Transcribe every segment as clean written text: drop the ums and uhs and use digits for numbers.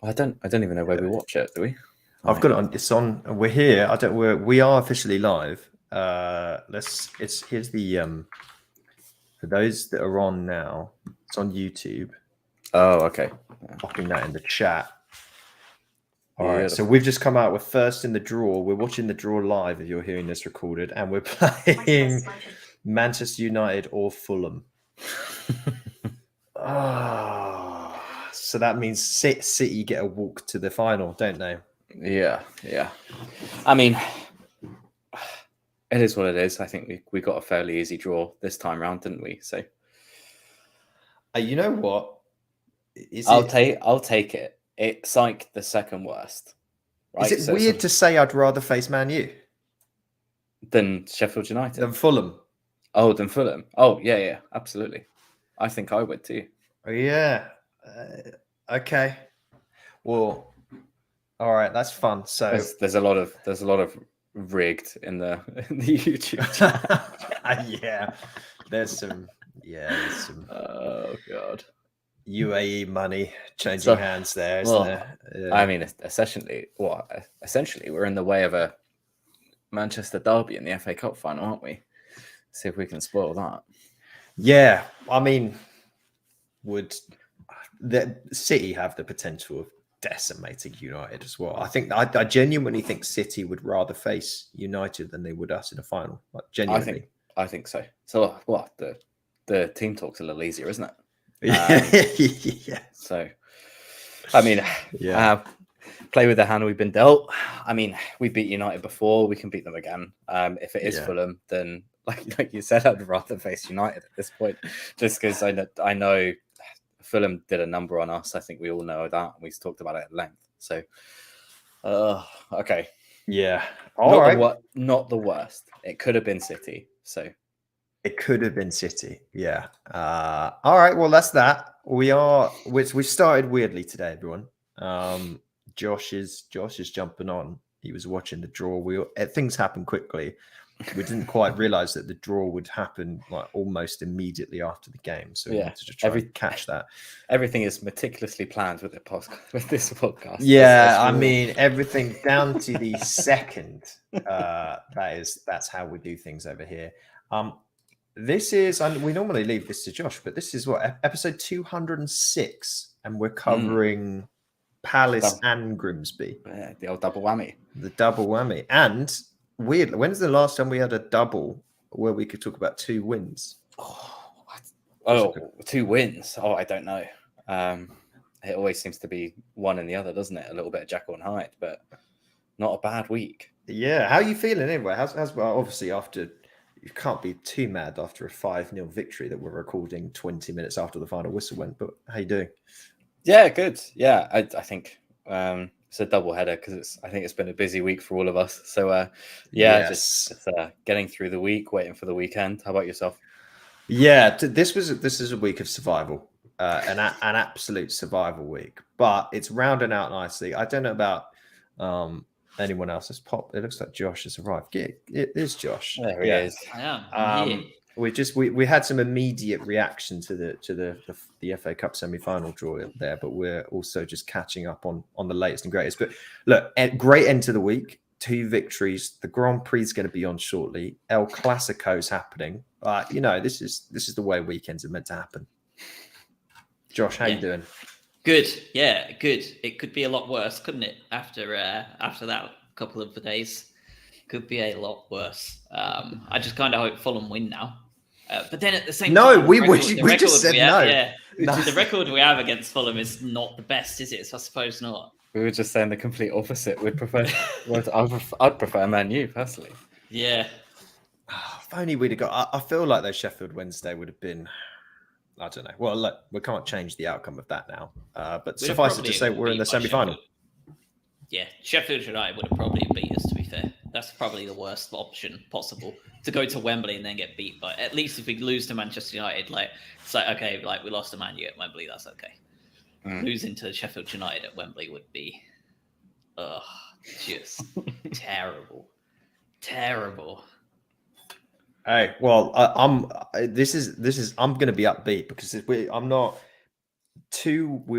I don't even know where we watch it. Do we? I've got it on. It's on. We're here. We are officially live. Here's the for those that are on now. It's on YouTube. Oh, okay. Popping that in the chat. All right. Beautiful. So we've just come out. We're first in the draw. We're watching the draw live. If you're hearing this recorded, and we're playing Manchester United or Fulham. So that means City get a walk to the final, don't they? Yeah. I mean, it is what it is. I think we got a fairly easy draw this time round, didn't we? So, you know what? I'll take it. It's like the second worst. Right? Is it weird to say I'd rather face Man U than Sheffield United? Than Fulham? Oh, than Fulham. Oh, yeah, absolutely. I think I would too. Oh, yeah. Okay. Well, all right. That's fun. So there's a lot of rigged in the YouTube channel. Yeah. There's some. Oh God. UAE money changing hands there, isn't there? Yeah. I mean, essentially, we're in the way of a Manchester derby in the FA Cup final, aren't we? See if we can spoil that. Yeah, I mean, would the City have the potential of decimating United as well? I genuinely think City would rather face United than they would us in a final. Like, genuinely, I think so. So what? The team talk's a little easier, isn't it? Yeah. So, I mean, play with the hand we've been dealt. I mean, we beat United before. We can beat them again. If it is Fulham, then like you said, I'd rather face United at this point, just because I know Fulham did a number on us. I think we all know that. We talked about it at length. So, okay. Yeah. Not the worst. It could have been City. So. It could have been City, yeah. All right, well, that's that. We started weirdly today, everyone. Josh is jumping on. He was watching the draw. Things happen quickly. We didn't quite realize that the draw would happen like almost immediately after the game. So we wanted to try and catch that. Everything is meticulously planned with this podcast. Yeah, I mean everything down to the second. That's how we do things over here. This is, and we normally leave this to Josh, but this is episode 206, and we're covering Palace and Grimsby. Yeah, the old double whammy. The double whammy. And weird, when's the last time we had a double where we could talk about 2 wins? 2 wins. Oh, I don't know. It always seems to be one and the other, doesn't it? A little bit of Jekyll and Hyde, but not a bad week. Yeah. How are you feeling anyway? Well, obviously after... You can't be too mad after a 5-0 victory that we're recording 20 minutes after the final whistle went. But how you doing? Yeah, good. Yeah, I think it's a double header because I think it's been a busy week for all of us. So just getting through the week, waiting for the weekend. How about yourself? Yeah, this is a week of survival, an absolute survival week. But it's rounding out nicely. I don't know about anyone else has popped. It looks like Josh has arrived. It is Josh. There he is. I am. We had some immediate reaction to the FA Cup semi-final draw there, but we're also just catching up on the latest and greatest. But look, great end to the week. 2 victories. The Grand Prix is going to be on shortly. El Clasico is happening. This is the way weekends are meant to happen. Josh, how you doing? Good, yeah, good. It could be a lot worse, couldn't it? After that couple of days, could be a lot worse. I just kind of hope Fulham win now. But then at the same time, we just said no. Yeah, the record we have against Fulham is not the best, is it? So I suppose not. We were just saying the complete opposite. We'd prefer. I'd prefer Man U personally. Yeah. If only we'd have got. I feel like those Sheffield Wednesday would have been. I don't know. Well, look, we can't change the outcome of that now. But suffice it to say, we're in the semi-final. Yeah, Sheffield United would have probably beat us, to be fair. That's probably the worst option possible, to go to Wembley and then get beat by. At least if we lose to Manchester United, it's like, okay, we lost to Man U at Wembley, that's okay. Losing to Sheffield United at Wembley would be, just terrible. Terrible. Hey, well, I'm going to be upbeat because we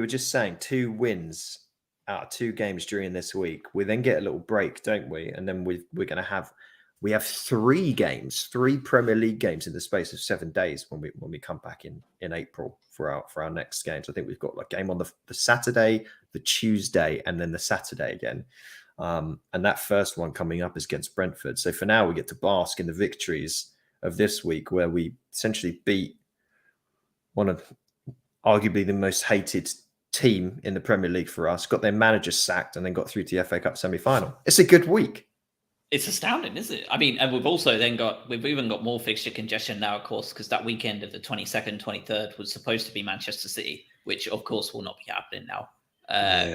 were just saying 2 wins out of 2 games during this week. We then get a little break, don't we? And then we're going to have 3 games, 3 Premier League games in the space of 7 days when we come back in April for our next games. I think we've got a game on the Saturday, the Tuesday, and then the Saturday again. And that first one coming up is against Brentford. So for now, we get to bask in the victories of this week, where we essentially beat one of arguably the most hated team in the Premier League for us, got their manager sacked, and then got through to the FA Cup semi-final. It's a good week. It's astounding, isn't it? I mean, and we've even got more fixture congestion now, of course, because that weekend of the 22nd, 23rd was supposed to be Manchester City, which of course will not be happening now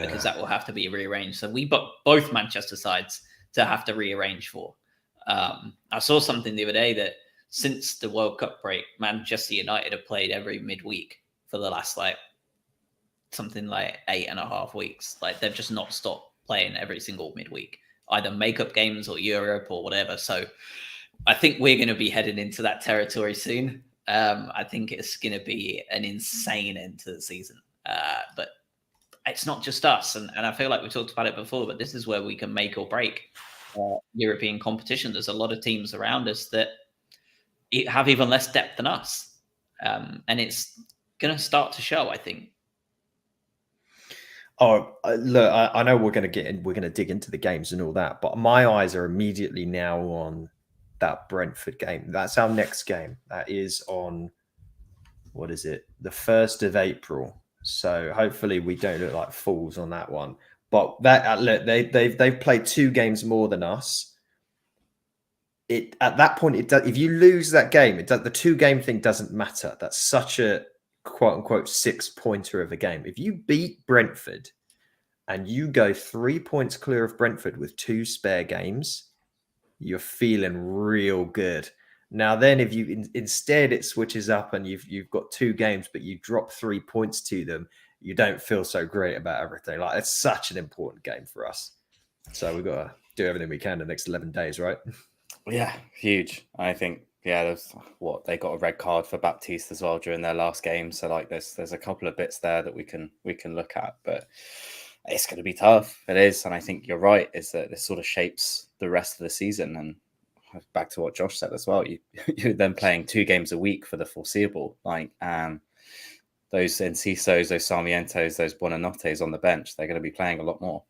because that will have to be rearranged. So we got both Manchester sides to have to rearrange for. I saw something the other day that since the World Cup break, Manchester United have played every midweek for the last something like 8.5 weeks. Like they've just not stopped playing every single midweek, either makeup games or Europe or whatever. So I think we're going to be heading into that territory soon. I think it's going to be an insane end to the season. But it's not just us. And I feel like we talked about it before, but this is where we can make or break European competition. There's a lot of teams around us that have even less depth than us. And it's going to start to show, I think. Oh, look, I know we're going to dig into the games and all that, but my eyes are immediately now on that Brentford game. That's our next game. That is on, what is it? The 1st of April. So hopefully we don't look like fools on that one. But that look, they've played 2 games more than us. At that point, if you lose that game, the 2-game thing doesn't matter. That's such a quote unquote 6-pointer of a game. If you beat Brentford and you go 3 points clear of Brentford with 2 spare games, you're feeling real good. Now then, if you instead it switches up and you've got 2 games but you drop 3 points to them, you don't feel so great about everything. Like, it's such an important game for us. So we've got to do everything we can the next 11 days, right? Yeah, huge. I think, there's they got a red card for Baptiste as well during their last game. So there's a couple of bits there that we can look at, but it's going to be tough. It is. And I think you're right, is that this sort of shapes the rest of the season. And back to what Josh said as well, you're then playing 2 games a week for the foreseeable. Those Encisos, those Sarmientos, those Buonanottes on the bench, they're going to be playing a lot more.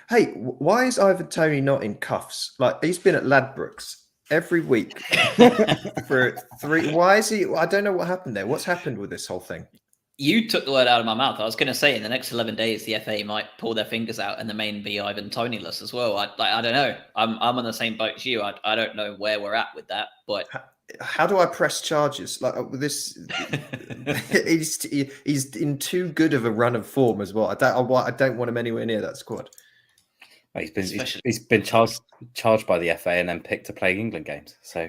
Hey, why is Ivan Toney not in cuffs? Like, he's been at Ladbrokes every week for 3. Why is he? I don't know what happened there. What's happened with this whole thing? You took the word out of my mouth. I was going to say in the next 11 days, the FA might pull their fingers out and the main be Ivan Toney-less as well. I don't know. I'm on the same boat as you. I don't know where we're at with that, but how do I press charges? Like with this, he's in too good of a run of form as well. I don't want him anywhere near that squad. He's been charged by the FA and then picked to play England games. So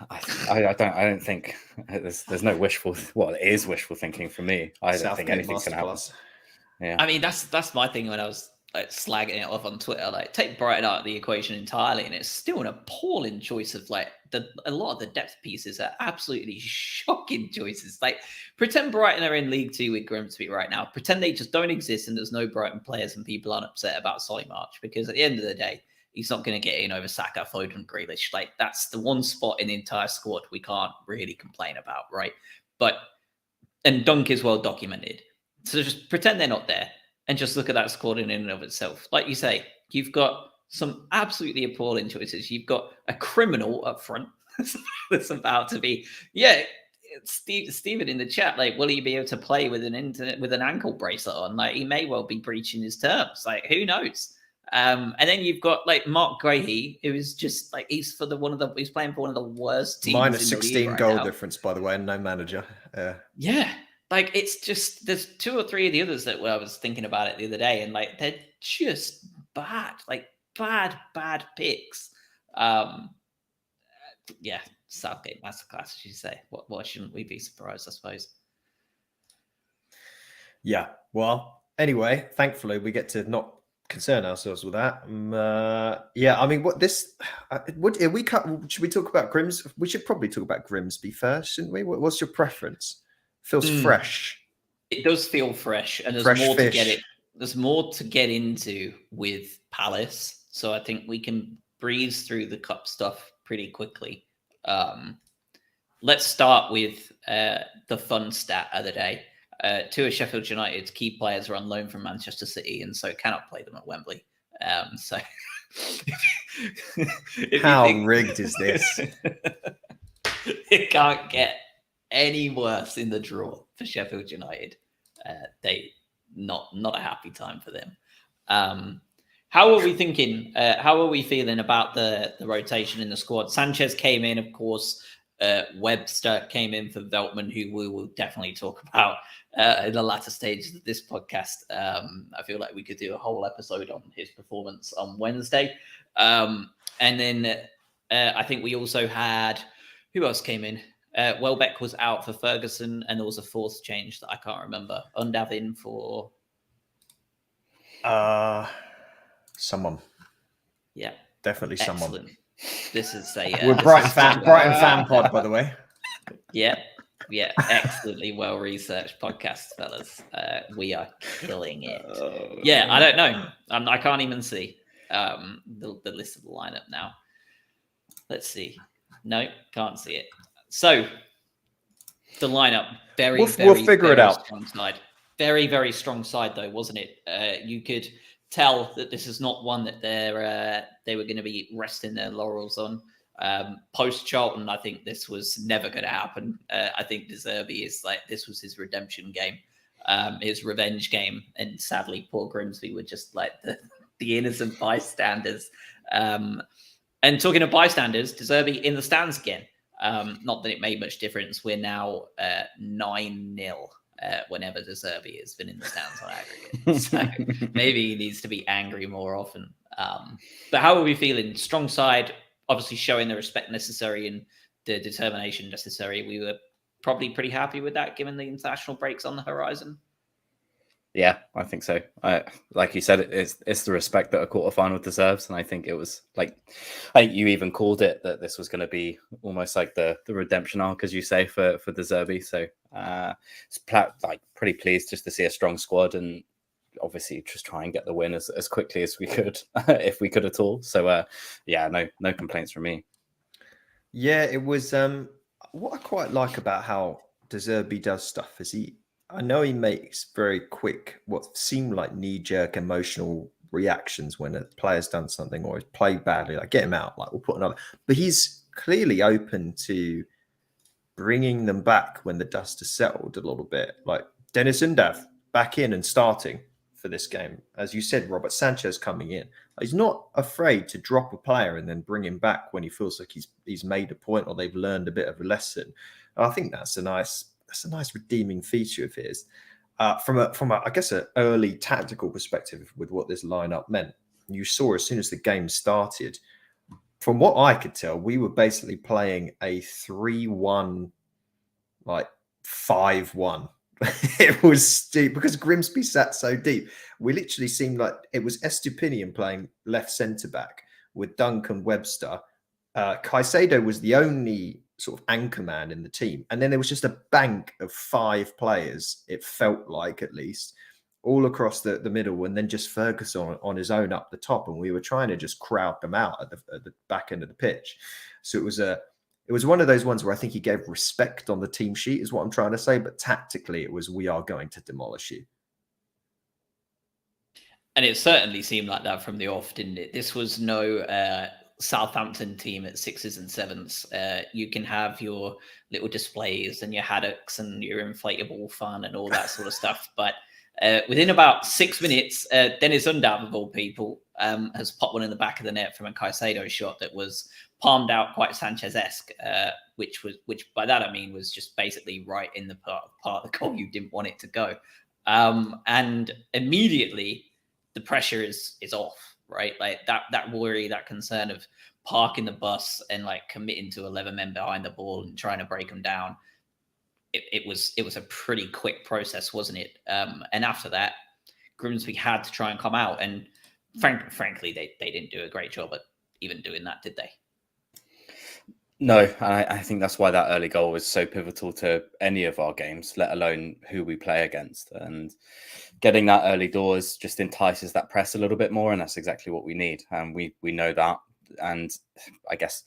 I don't think there's no wishful. Well, it is wishful thinking for me. I don't think anything's going to happen. Yeah, I mean that's my thing when I was slagging it off on Twitter. Take Brighton out of the equation entirely, and it's still an appalling choice of a lot of the depth pieces are absolutely shocking choices. Pretend Brighton are in League 2 with Grimsby right now. Pretend they just don't exist and there's no Brighton players and people aren't upset about Solly March, because at the end of the day, he's not going to get in over Saka, Foden, Grealish. That's the one spot in the entire squad we can't really complain about, right? And Dunk is well documented. So just pretend they're not there and just look at that squad in and of itself. Like you say, you've got some absolutely appalling choices. You've got a criminal up front that's about to be, Stephen in the chat, will he be able to play with an ankle bracelet on? He may well be breaching his terms. Who knows? And then you've got Mark Grahey, who is just he's playing for one of the worst teams. Minus 16 goal now. Difference, by the way, and no manager. Yeah. It's just, there's 2 or 3 of the others that I was thinking about it the other day, and they're just bad, bad picks. Southgate masterclass, as you say. Why shouldn't we be surprised, I suppose? Yeah. Well, anyway, thankfully we get to not concern ourselves with that. I mean, should we talk about Grimsby? We should probably talk about Grimsby first, shouldn't we? What's your preference? Feels fresh. It does feel fresh, and there's more to get it. there's more to get into with Palace, so I think we can breeze through the cup stuff pretty quickly. Let's start with the fun stat of the day. Two of Sheffield United's key players are on loan from Manchester City, and so cannot play them at Wembley. So, how rigged is this? It can't get any worse in the draw for Sheffield United. They not a happy time for them. How are we thinking? How are we feeling about the rotation in the squad? Sanchez came in, of course. Webster came in for Veltman, who we will definitely talk about in the latter stages of this podcast. I feel like we could do a whole episode on his performance on Wednesday. And then I think we also had, who else came in? Welbeck was out for Ferguson, and there was a fourth change that I can't remember. Undav in for... someone. Yeah. Definitely Excellent. someone. This is a... We're Brighton fan pod, by the way. Yeah. Excellently well-researched podcast, fellas. We are killing it. Yeah, I don't know. I can't even see the list of the lineup now. Let's see. No, can't see it. So, the lineup, we'll figure it out. Strong side. Very, very strong side, though, wasn't it? You could tell that this is not one that they were going to be resting their laurels on. Post Charlton, I think this was never going to happen. I think De Zerbi is this was his redemption game, his revenge game, and sadly, poor Grimsby were just like the innocent bystanders. And talking of bystanders, De Zerbi in the stands again. Not that it made much difference. We're now 9-0 whenever De Zerbi has been in the stands on aggregate. So maybe he needs to be angry more often. But how are we feeling? Strong side, obviously showing the respect necessary and the determination necessary. We were probably pretty happy with that, given the international breaks on the horizon. Yeah, I think so. Like you said, it's the respect that a quarterfinal deserves, and I think it was I think you even called it that this was going to be almost like the redemption arc, as you say, for De Zerbi. So it's pretty pleased just to see a strong squad, and obviously just try and get the win as quickly as we could, if we could at all. So no complaints from me. Yeah, it was what I quite like about how De Zerbi does stuff is I know he makes very quick, what seem like knee-jerk emotional reactions when a player's done something or he's played badly. Like, get him out, we'll put another. But he's clearly open to bringing them back when the dust has settled a little bit. Like Dennis Undav back in and starting for this game. As you said, Robert Sanchez coming in. He's not afraid to drop a player and then bring him back when he feels like he's made a point or they've learned a bit of a lesson. And I think that's a nice redeeming feature of his. From a I guess an early tactical perspective with what this lineup meant. You saw as soon as the game started, from what I could tell, we were basically playing a 3-1, 5-1. It was steep because Grimsby sat so deep. We literally seemed like it was Estupinian playing left centre back with Duncan Webster. Caicedo was the only sort of anchor man in the team. And then there was just a bank of 5 players, it felt like at least, all across the middle, and then just Ferguson on his own up the top. And we were trying to just crowd them out at the back end of the pitch. So it was one of those ones where I think he gave respect on the team sheet is what I'm trying to say. But tactically, it was, we are going to demolish you. And it certainly seemed like that from the off, didn't it? This was no Southampton team at 6s and 7s. You can have your little displays and your haddocks and your inflatable fun and all that sort of stuff. But within about 6 minutes, Dennis Undav, of all people, has popped one in the back of the net from a Caicedo shot that was palmed out quite Sanchez-esque, which by that I mean was just basically right in the part of the goal you didn't want it to go. And immediately the pressure is off, right? Like that worry, that concern of parking the bus and committing to 11 men behind the ball and trying to break them down. It was a pretty quick process, wasn't it? And after that, Grimsby had to try and come out. And frankly, they didn't do a great job at even doing that, did they? No, I think that's why that early goal was so pivotal to any of our games, let alone who we play against. And getting that early doors just entices that press a little bit more, and that's exactly what we need. And we know that. And I guess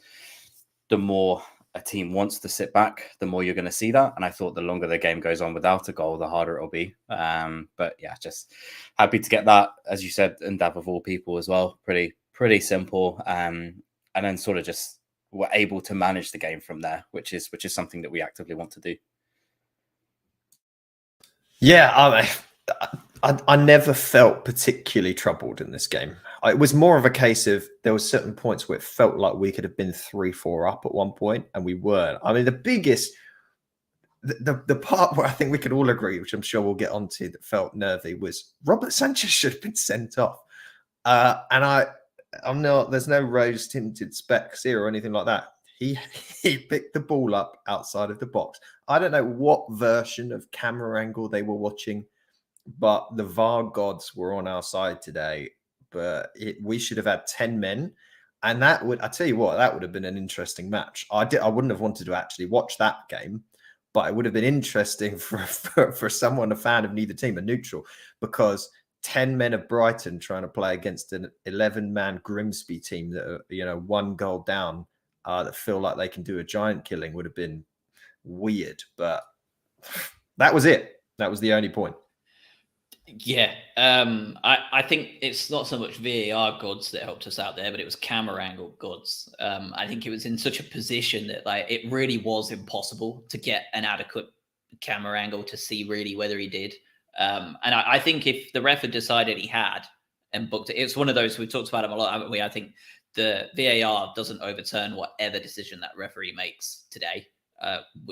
the more a team wants to sit back, the more you're going to see that. And I thought the longer the game goes on without a goal, the harder it'll be. But yeah, just happy to get that, as you said, and Dav of all people as well. Pretty simple. And then sort of just we're able to manage the game from there, which is something that we actively want to do. Yeah, I never felt particularly troubled in this game. It was more of a case of there were certain points where it felt like we could have been 3-4 up at one point, and we weren't. I mean, the biggest, the part where I think we could all agree, which I'm sure we'll get onto, that felt nervy was Robert Sanchez should have been sent off. And I'm not. There's no rose-tinted specs here or anything like that. He picked the ball up outside of the box. I don't know what version of camera angle they were watching, but the VAR gods were on our side today. But we should have had 10 men. And I tell you what, that would have been an interesting match. I wouldn't have wanted to actually watch that game, but it would have been interesting for someone, a fan of neither team, a neutral, because 10 men of Brighton trying to play against an 11-man Grimsby team that are, one goal down, that feel like they can do a giant killing would have been weird. But that was it. That was the only point. Yeah, I think it's not so much VAR gods that helped us out there, but it was camera angle gods. I think it was in such a position that it really was impossible to get an adequate camera angle to see really whether he did. And I think if the ref had decided he had and booked it, it's one of those, we've talked about him a lot, haven't we? I think the VAR doesn't overturn whatever decision that referee makes today.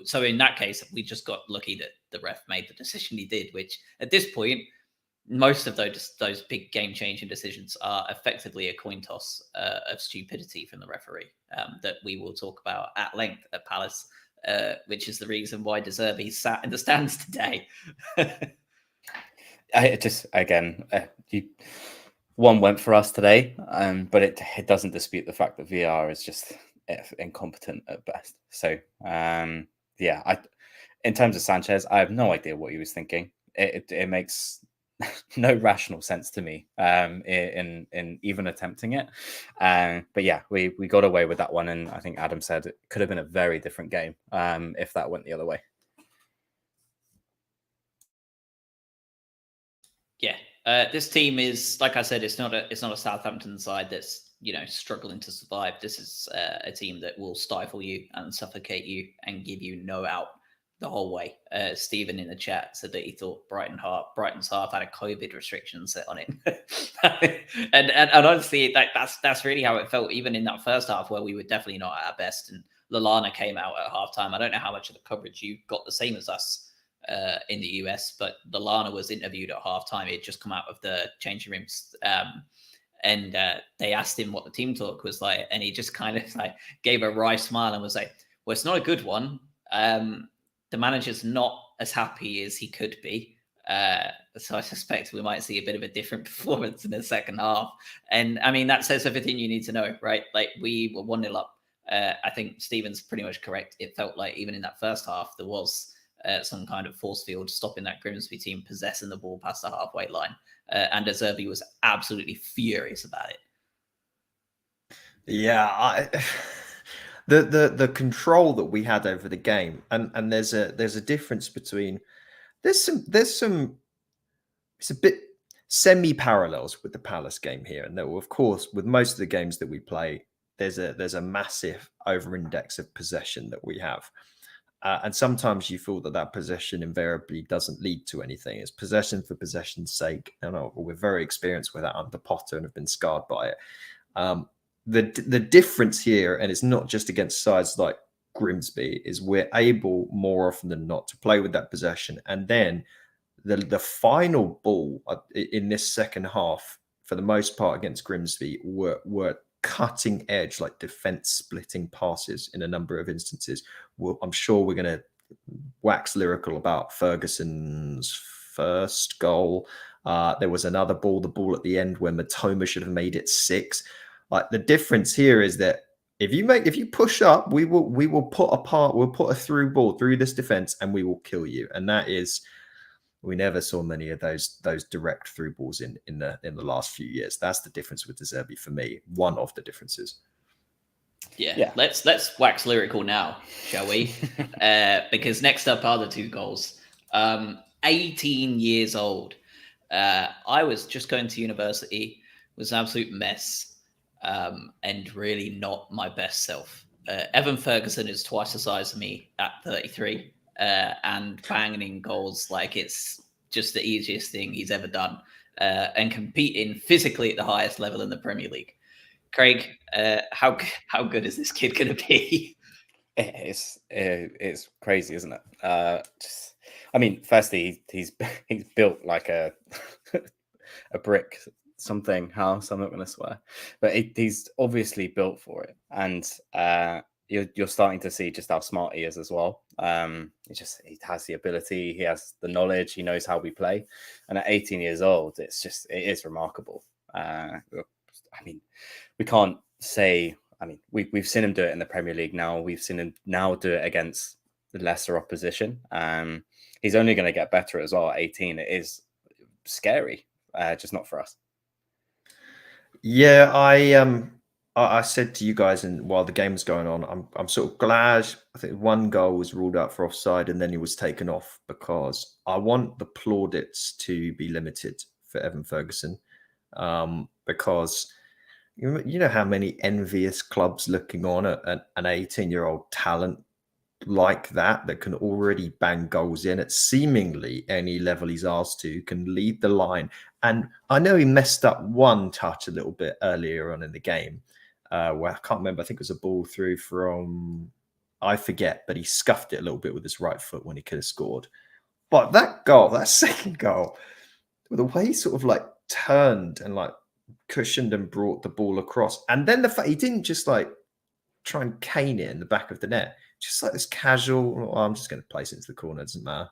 So in that case, we just got lucky that the ref made the decision he did, which at this point, most of those big game-changing decisions are effectively a coin toss of stupidity from the referee that we will talk about at length at Palace, which is the reason why De Zerbi sat in the stands today. One went for us today, but it doesn't dispute the fact that VR is just incompetent at best. So, in terms of Sanchez, I have no idea what he was thinking. It makes no rational sense to me in even attempting it. But yeah, we got away with that one, and I think Adam said it could have been a very different game if that went the other way. Yeah, this team is, like I said, it's not a Southampton side that's struggling to survive. This is a team that will stifle you and suffocate you and give you no out the whole way. Stephen in the chat said that he thought Brighton's half had a COVID restriction set on it, and honestly, that's really how it felt. Even in that first half, where we were definitely not at our best, and Lallana came out at halftime. I don't know how much of the coverage you got the same as us in the US, but Lallana was interviewed at halftime. He had just come out of the changing rooms, and they asked him what the team talk was like, and he just kind of gave a wry smile and was like, "Well, it's not a good one. The manager's not as happy as he could be. So I suspect we might see a bit of a different performance in the second half." And I mean, that says everything you need to know, right? We were 1-0 up. I think Stephen's pretty much correct. It felt like even in that first half, there was some kind of force field stopping that Grimsby team possessing the ball past the halfway line. And De Zerbi was absolutely furious about it. Yeah, the control that we had over the game, and there's a difference between there's some it's a bit semi-parallels with the Palace game here, and of course with most of the games that we play, there's a massive over-index of possession that we have. And sometimes you feel that possession invariably doesn't lead to anything. It's possession for possession's sake. And we're very experienced with that under Potter and have been scarred by it. The difference here, and it's not just against sides like Grimsby, is we're able more often than not to play with that possession. And then the final ball in this second half, for the most part against Grimsby, were cutting edge, defense splitting passes in a number of instances. I'm sure we're going to wax lyrical about Ferguson's first goal. There was another ball, the ball at the end where Matoma should have made it 6. The difference here is that if you push up, we will put a through ball through this defense and we will kill you. And that is We never saw many of those direct through balls in the last few years. That's the difference with De Zerbi for me. One of the differences. Yeah. Let's wax lyrical now, shall we? Because next up are the 2 goals. 18 years old. I was just going to university, was an absolute mess, and really not my best self. Evan Ferguson is twice the size of me at 33, and banging in goals like it's just the easiest thing he's ever done, and competing physically at the highest level in the Premier League. Craig, how good is this kid going to be? It's crazy, isn't it? I mean, firstly, he's built like a brick house. I'm not going to swear, but he's obviously built for it, and you're starting to see just how smart he is as well. He has the ability, he has the knowledge, he knows how we play, and at 18 years old, it is remarkable. I mean, we can't say. I mean, we've seen him do it in the Premier League now. We've seen him now do it against the lesser opposition. He's only going to get better as well at 18. It is scary, just not for us. Yeah, I said to you guys, and while the game was going on, I'm sort of glad. I think 1 goal was ruled out for offside, and then he was taken off, because I want the plaudits to be limited for Evan Ferguson, because you know how many envious clubs looking on at an 18-year-old talent like that can already bang goals in at seemingly any level he's asked to, can lead the line. And I know he messed up one touch a little bit earlier on in the game, where I can't remember. I think it was a ball through from, I forget, but he scuffed it a little bit with his right foot when he could have scored. But that goal, that second goal, the way he sort of like turned and like cushioned and brought the ball across, and then the fact he didn't just like try and cane it in the back of the net, just like this casual, I'm just going to place it into the corner, it doesn't matter.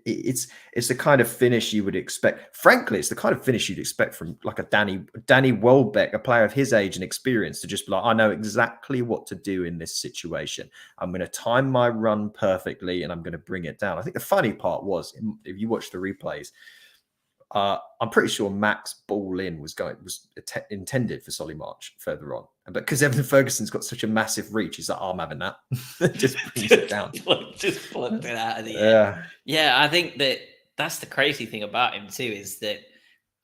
It's the kind of finish you would expect. Frankly, it's the kind of finish you'd expect from like a Danny Welbeck, a player of his age and experience, to just be like, I know exactly what to do in this situation. I'm going to time my run perfectly and I'm going to bring it down. I think the funny part was, if you watch the replays, I'm pretty sure Mac's ball in was intended for Solly March further on, but because Evan Ferguson's got such a massive reach, he's like, I'm having that. Just brings it down. Just plucked it out of the air. Yeah, I think that's the crazy thing about him too, is that,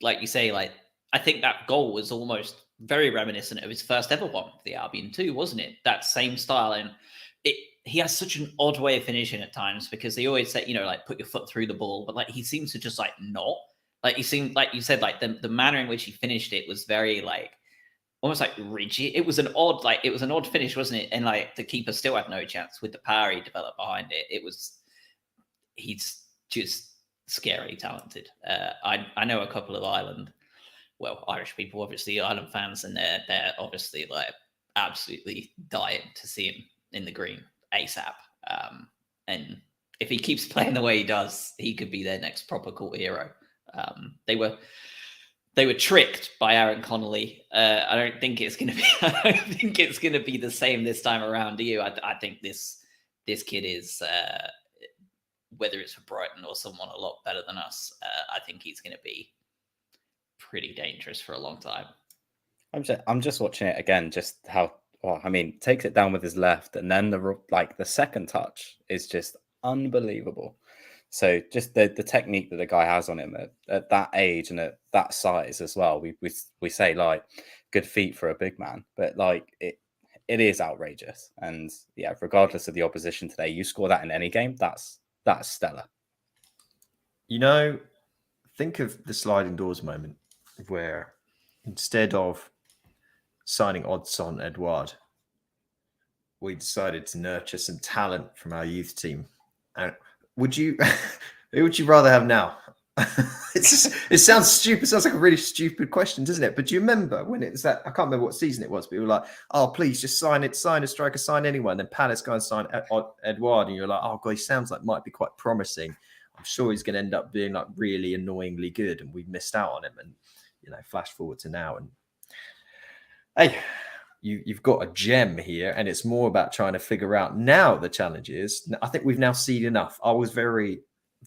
like you say, like I think that goal was almost very reminiscent of his first ever one for the Albion too, wasn't it? That same style, and he has such an odd way of finishing at times, because they always say, like put your foot through the ball, but like he seems to just like not. Like you seemed, like you said, like the manner in which he finished it was very like almost like rigid. It was an odd finish, wasn't it? And like the keeper still had no chance with the power he developed behind it. He's just scary talented. I know a couple of Irish people, obviously Ireland fans, and they're obviously like absolutely dying to see him in the green ASAP. And if he keeps playing the way he does, he could be their next proper cult hero. They were tricked by Aaron Connolly. I don't think it's going to be the same this time around. Do you? I think this kid is, whether it's for Brighton or someone a lot better than us, I think he's going to be pretty dangerous for a long time. I'm just watching it again. Just how, takes it down with his left, and then the second touch is just unbelievable. So just the technique that the guy has on him at that age and at that size as well. We say like good feet for a big man, but like it is outrageous. And yeah, regardless of the opposition today, you score that in any game, that's stellar. Think of the sliding doors moment where instead of signing Odsonne Edouard, we decided to nurture some talent from our youth team. And who would you rather have now? It sounds stupid. It sounds like a really stupid question, doesn't it? But do you remember when it was that? I can't remember what season it was, but we were like, oh, please just sign a striker, sign anyone. And then Palace go and sign Edouard. And you're like, oh, God, he sounds like might be quite promising. I'm sure he's going to end up being like really annoyingly good. And we've missed out on him. And, flash forward to now. And hey, you've got a gem here, and it's more about trying to figure out now the challenge is, I think we've now seen enough. I was very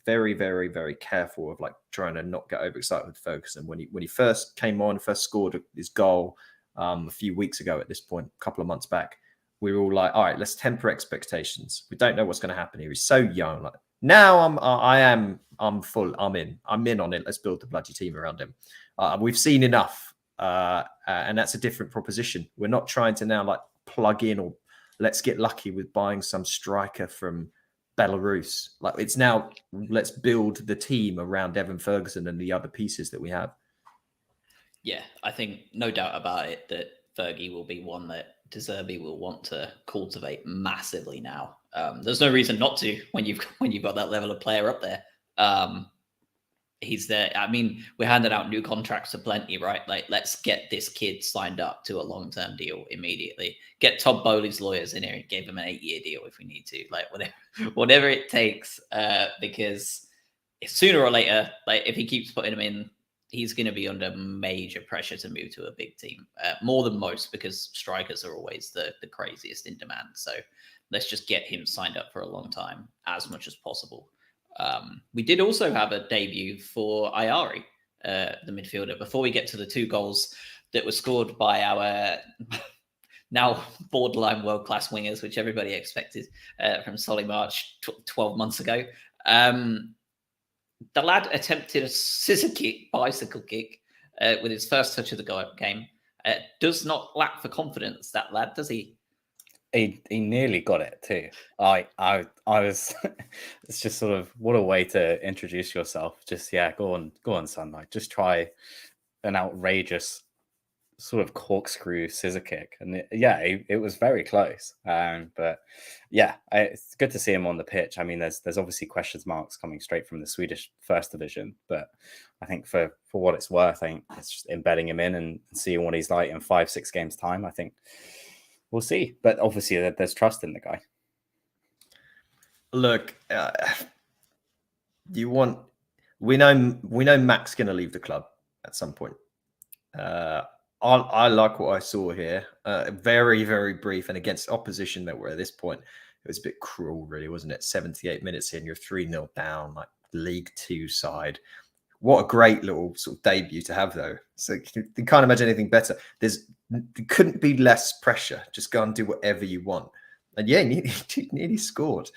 very, very, very careful of like trying to not get overexcited with Ferguson. When he first came on, first scored his goal a few weeks ago at this point, a couple of months back, we were all like, all right, let's temper expectations. We don't know what's going to happen here. He's so young. Like now I'm in on it. Let's build the bloody team around him. We've seen enough. And that's a different proposition. We're not trying to now like plug in or let's get lucky with buying some striker from Belarus. Like it's now, let's build the team around Evan Ferguson and the other pieces that we have. Yeah, I think no doubt about it that Fergie will be one that De Zerbi will want to cultivate massively now. There's no reason not to when you've got that level of player up there. He's there. I mean, we're handing out new contracts to plenty, right? Like, let's get this kid signed up to a long-term deal immediately. Get Todd Bowley's lawyers in here and give him an 8-year deal if we need to. Like, whatever it takes, because sooner or later, like if he keeps putting him in, he's going to be under major pressure to move to a big team, more than most, because strikers are always the craziest in demand. So let's just get him signed up for a long time, as much as possible. We did also have a debut for Ayari, the midfielder, before we get to the 2 goals that were scored by our now borderline world-class wingers, which everybody expected from Solly March 12 months ago. The lad attempted a scissor kick, bicycle kick, with his first touch of the game. Does not lack for confidence, that lad, does he? He nearly got it too. I was. It's just sort of what a way to introduce yourself. Just go on, son. Like just try an outrageous sort of corkscrew scissor kick, and it was very close. But it's good to see him on the pitch. I mean, there's obviously question marks coming straight from the Swedish First Division, but I think for what it's worth, I think it's just embedding him in and seeing what he's like in 5-6 games time. I think. We'll see, but obviously there's trust in the guy. Look, we know Mac's going to leave the club at some point. I like what I saw here. Very, very brief, and against opposition that were at this point, it was a bit cruel, really, wasn't it? 78 minutes in, you're 3-0 down, like League 2 side. What a great little sort of debut to have, though. So you can't imagine anything better. There couldn't be less pressure. Just go and do whatever you want. And he nearly scored.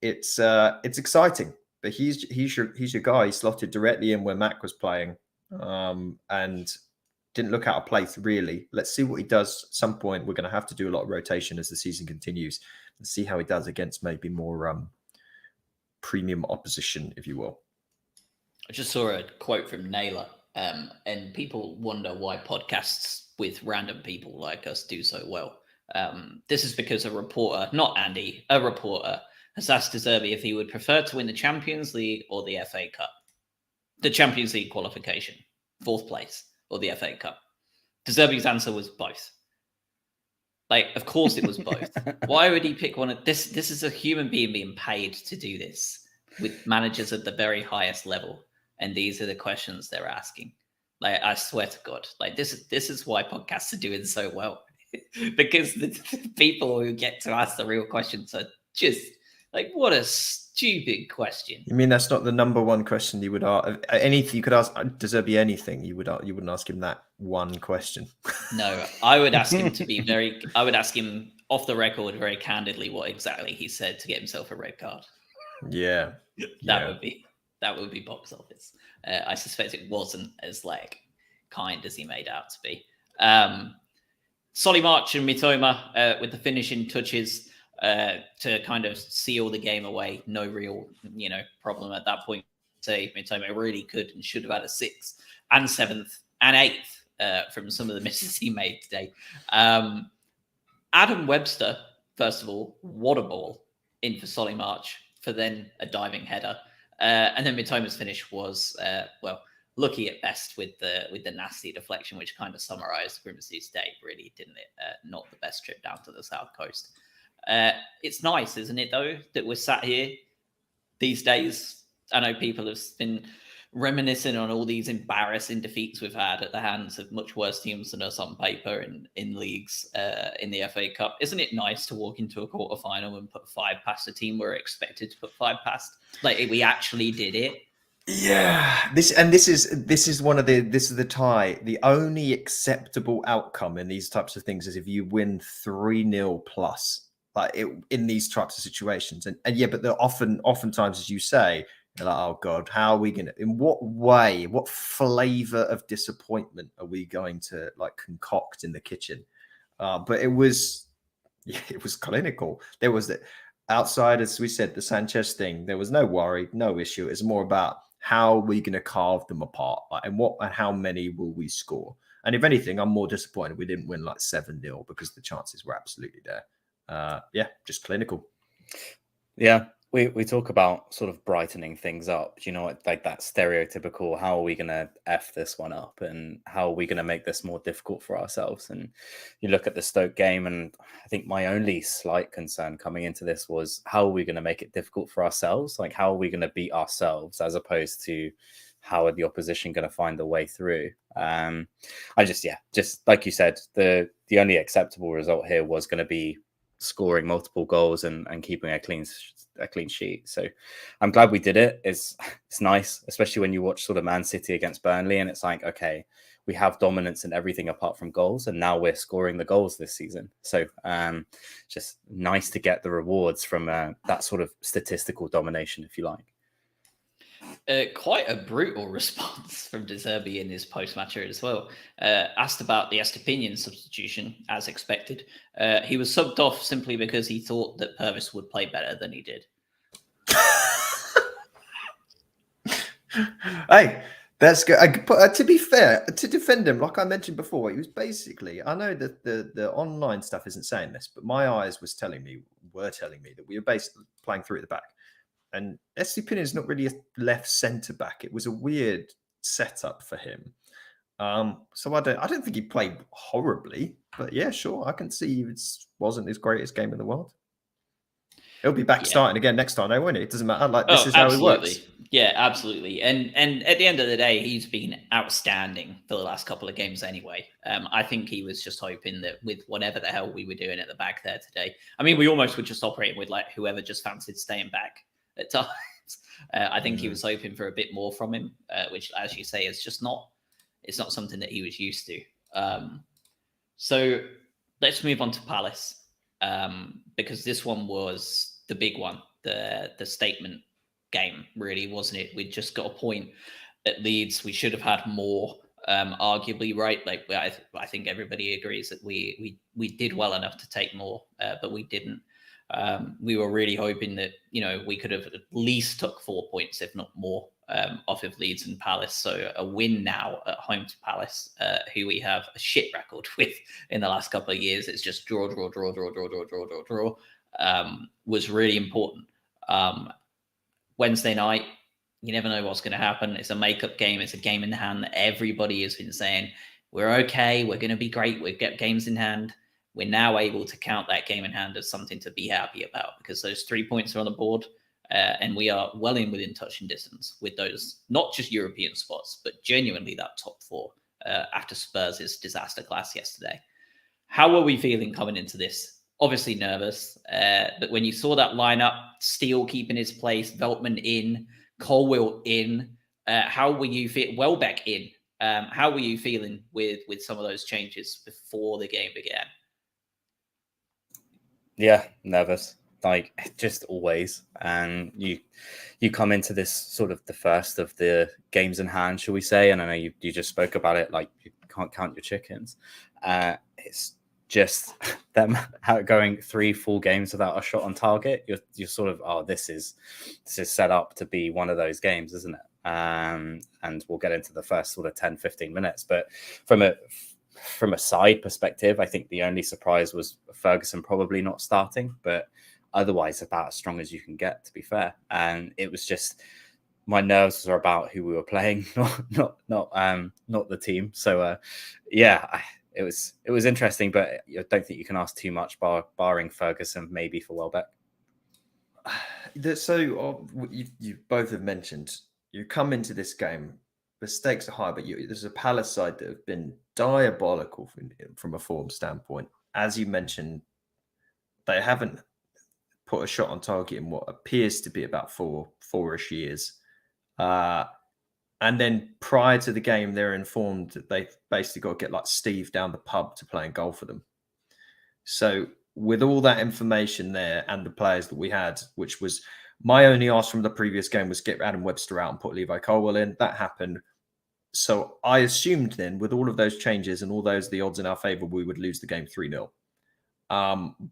It's exciting, but he's your guy. He slotted directly in where Mac was playing, and didn't look out of place really. Let's see what he does. At some point, we're going to have to do a lot of rotation as the season continues. Let's see how he does against maybe more premium opposition, if you will. I just saw a quote from Naylor, and people wonder why podcasts with random people like us do so well. This is because a reporter, not Andy, a reporter, has asked De Zerbi if he would prefer to win the Champions League or the FA Cup. The Champions League qualification, 4th place, or the FA Cup. De Zerbi's answer was both. Like, of course it was both. Why would he pick one of this? This is a human being paid to do this with managers at the very highest level. And these are the questions they're asking. Like, I swear to God, like this is why podcasts are doing so well. Because the people who get to ask the real questions are just like, what a stupid question. You mean that's not the number one question you would ask? Anything you could ask, does there be anything you wouldn't ask him that one question? No, I would ask him I would ask him off the record very candidly what exactly he said to get himself a red card. Yeah. That would be box office. I suspect it wasn't as kind as he made out to be. Solly March and Mitoma with the finishing touches to kind of seal the game away. No real, problem at that point. Say Mitoma really could and should have had a 6th and 7th and 8th from some of the misses he made today. Adam Webster, first of all, what a ball in for Solly March for then a diving header. And then Mitoma's finish was, lucky at best with the nasty deflection, which kind of summarized Grimsby's day, really, didn't it? Not the best trip down to the south coast. It's nice, isn't it, though, that we're sat here these days. I know people have been reminiscing on all these embarrassing defeats we've had at the hands of much worse teams than us on paper in leagues in the FA Cup. Isn't it nice to walk into a quarterfinal and put 5 past a team we're expected to put 5 past? Like we actually did it. Yeah, this is one of the tie. The only acceptable outcome in these types of things is if you win 3-0 plus, in these types of situations. And yeah, but they're oftentimes, as you say, you're like, oh God, how are we gonna? In what way? What flavor of disappointment are we going to concoct in the kitchen? But it was clinical. There was the outside, as we said, the Sanchez thing. There was no worry, no issue. It's more about how are we going to carve them apart, and how many will we score? And if anything, I'm more disappointed we didn't win 7-0 because the chances were absolutely there. Yeah, just clinical. Yeah, we talk about sort of brightening things up. You know what, like that stereotypical, how are we going to F this one up, and how are we going to make this more difficult for ourselves? And you look at the Stoke game, and I think my only slight concern coming into this was, how are we going to make it difficult for ourselves? Like, how are we going to beat ourselves, as opposed to how are the opposition going to find a way through? Just like you said, the only acceptable result here was going to be scoring multiple goals and keeping a clean sheet. So I'm glad we did it. It's nice, especially when you watch sort of Man City against Burnley, and it's like, okay, we have dominance in everything apart from goals, and now we're scoring the goals this season. So just nice to get the rewards from that sort of statistical domination, if you like. Quite a brutal response from De Zerbi in his post-match as well. Asked about the Estepinian substitution, as expected. He was subbed off simply because he thought that Purvis would play better than he did. Hey, that's good. To be fair, to defend him, like I mentioned before, he was basically, I know that the online stuff isn't saying this, but my eyes were telling me that we were basically playing through at the back. And Estepinian is not really a left centre back. It was a weird setup for him. So I don't think he played horribly, but yeah, sure, I can see it wasn't his greatest game in the world. He'll be back starting again next time, though, won't he? It doesn't matter. This is how it works. Yeah, absolutely. And at the end of the day, he's been outstanding for the last couple of games anyway. I think he was just hoping that with whatever the hell we were doing at the back there today, I mean, we almost were just operating with whoever just fancied staying back at times. I think he was hoping for a bit more from him, which, as you say, is just it's not something that he was used to. So let's move on to Palace, because this one was the big one, the statement game, really, wasn't it? We just got a point at Leeds. We should have had more, arguably, right? I think everybody agrees that we did well enough to take more, but we didn't. We were really hoping that, we could have at least took 4 points, if not more, off of Leeds and Palace. So a win now at home to Palace, who we have a shit record with in the last couple of years. It's just draw, was really important. Wednesday night, you never know what's going to happen. It's a makeup game. It's a game in hand that everybody has been saying, we're okay, we're going to be great, we'll get games in hand. We're now able to count that game in hand as something to be happy about, because those 3 points are on the board, and we are well within touching distance with those, not just European spots, but genuinely that top 4 after Spurs' disaster class yesterday. How were we feeling coming into this? Obviously nervous, but when you saw that lineup, Steele keeping his place, Veltman in, Colwill in, how were you feeling? Welbeck in. How were you feeling with some of those changes before the game began? Yeah, nervous, just always. And you come into this sort of the first of the games in hand, shall we say? And I know you just spoke about it, you can't count your chickens. It's just them going 3 full games without a shot on target. You're sort of, this is set up to be one of those games, isn't it? And we'll get into the first sort of 10-15 minutes, but from a side perspective, I think the only surprise was Ferguson probably not starting, but otherwise about as strong as you can get, to be fair. And it was just, my nerves were about who we were playing, not the team. So it was interesting, but I don't think you can ask too much barring Ferguson, maybe for Welbeck. So you both have mentioned you come into this game, the stakes are high, but there's a Palace side that have been diabolical from a form standpoint. As you mentioned, they haven't put a shot on target in what appears to be about four-ish years. And then prior to the game, they're informed that they've basically got to get like Steve down the pub to play and goal for them. So with all that information there and the players that we had, which was my only ask from the previous game was get Adam Webster out and put Levi Colwell in. That happened. So I assumed then with all of those changes and all those, the odds in our favor, we would lose the game 3-0.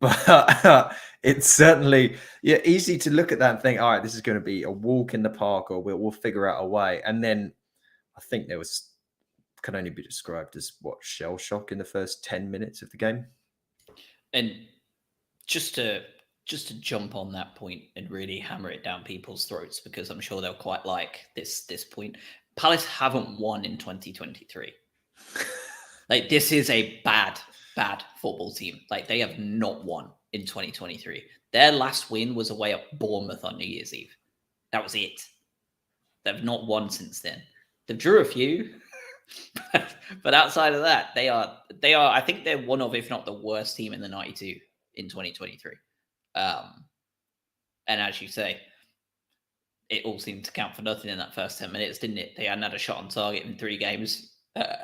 But it's certainly easy to look at that and think, all right, this is going to be a walk in the park, or we'll figure out a way. And then I think can only be described as shell shock in the first 10 minutes of the game. And just to jump on that point and really hammer it down people's throats, because I'm sure they'll quite like this point. Palace haven't won in 2023. Like, this is a bad football team. Like, they have not won in 2023. Their last win was away at Bournemouth on New Year's Eve. That was it. They've not won since then. They've drew a few, but outside of that, they are. I think they're one of, if not the worst team in the 92 in 2023. And as you say, it all seemed to count for nothing in that first 10 minutes, didn't it? They hadn't had a shot on target in 3 games.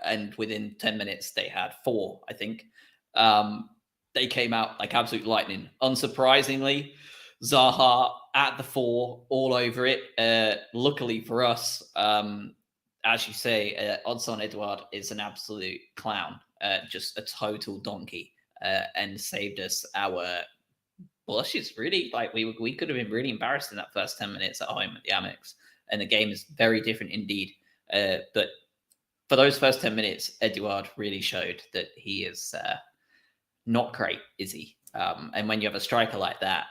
And within 10 minutes, they had 4, I think. They came out like absolute lightning. Unsurprisingly, Zaha at the 4, all over it. Luckily for us, as you say, Odsonne Edouard is an absolute clown, just a total donkey, and saved us our blushes, really. Like, we could have been really embarrassed in that first 10 minutes at home at the Amex. And the game is very different indeed. But for those first 10 minutes, Edouard really showed that he is not great, is he? And when you have a striker like that,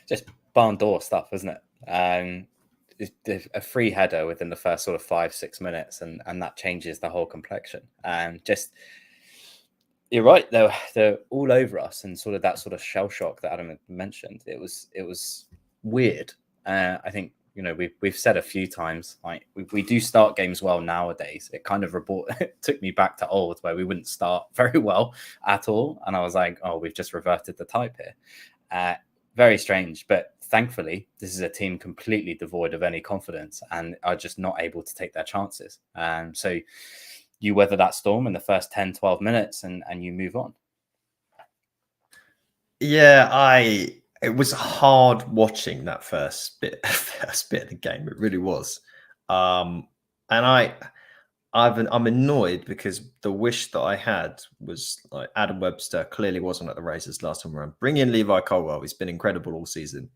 just barn door stuff, isn't it? A free header within the first sort of 5-6 minutes, and that changes the whole complexion. Just, you're right, they're all over us, and sort of that sort of shell shock that Adam had mentioned. It was weird. I think, we've said a few times, like, we do start games well nowadays. It kind of took me back to old, where we wouldn't start very well at all, and I was like, oh, we've just reverted the type here. Very strange, but thankfully this is a team completely devoid of any confidence and are just not able to take their chances. So you weather that storm in the first 10-12 minutes and you move on. Yeah, it was hard watching that first bit of the game. It really was. And I'm annoyed because the wish that I had was, like, Adam Webster clearly wasn't at the races last time around. Bring in Levi Colwell. He's been incredible all season.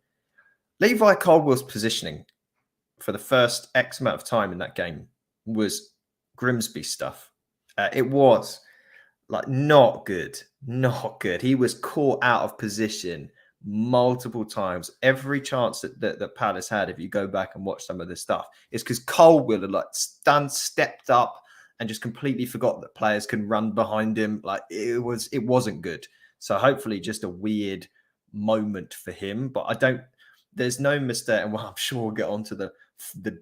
Levi Colwell's positioning for the first X amount of time in that game was Grimsby stuff. It was like not good. He was caught out of position multiple times. Every chance that Palace had, if you go back and watch some of this stuff, is because Colwell had stepped up and just completely forgot that players can run behind him. Like, it wasn't good. So hopefully just a weird moment for him. But there's no mistake, and I'm sure we'll get onto the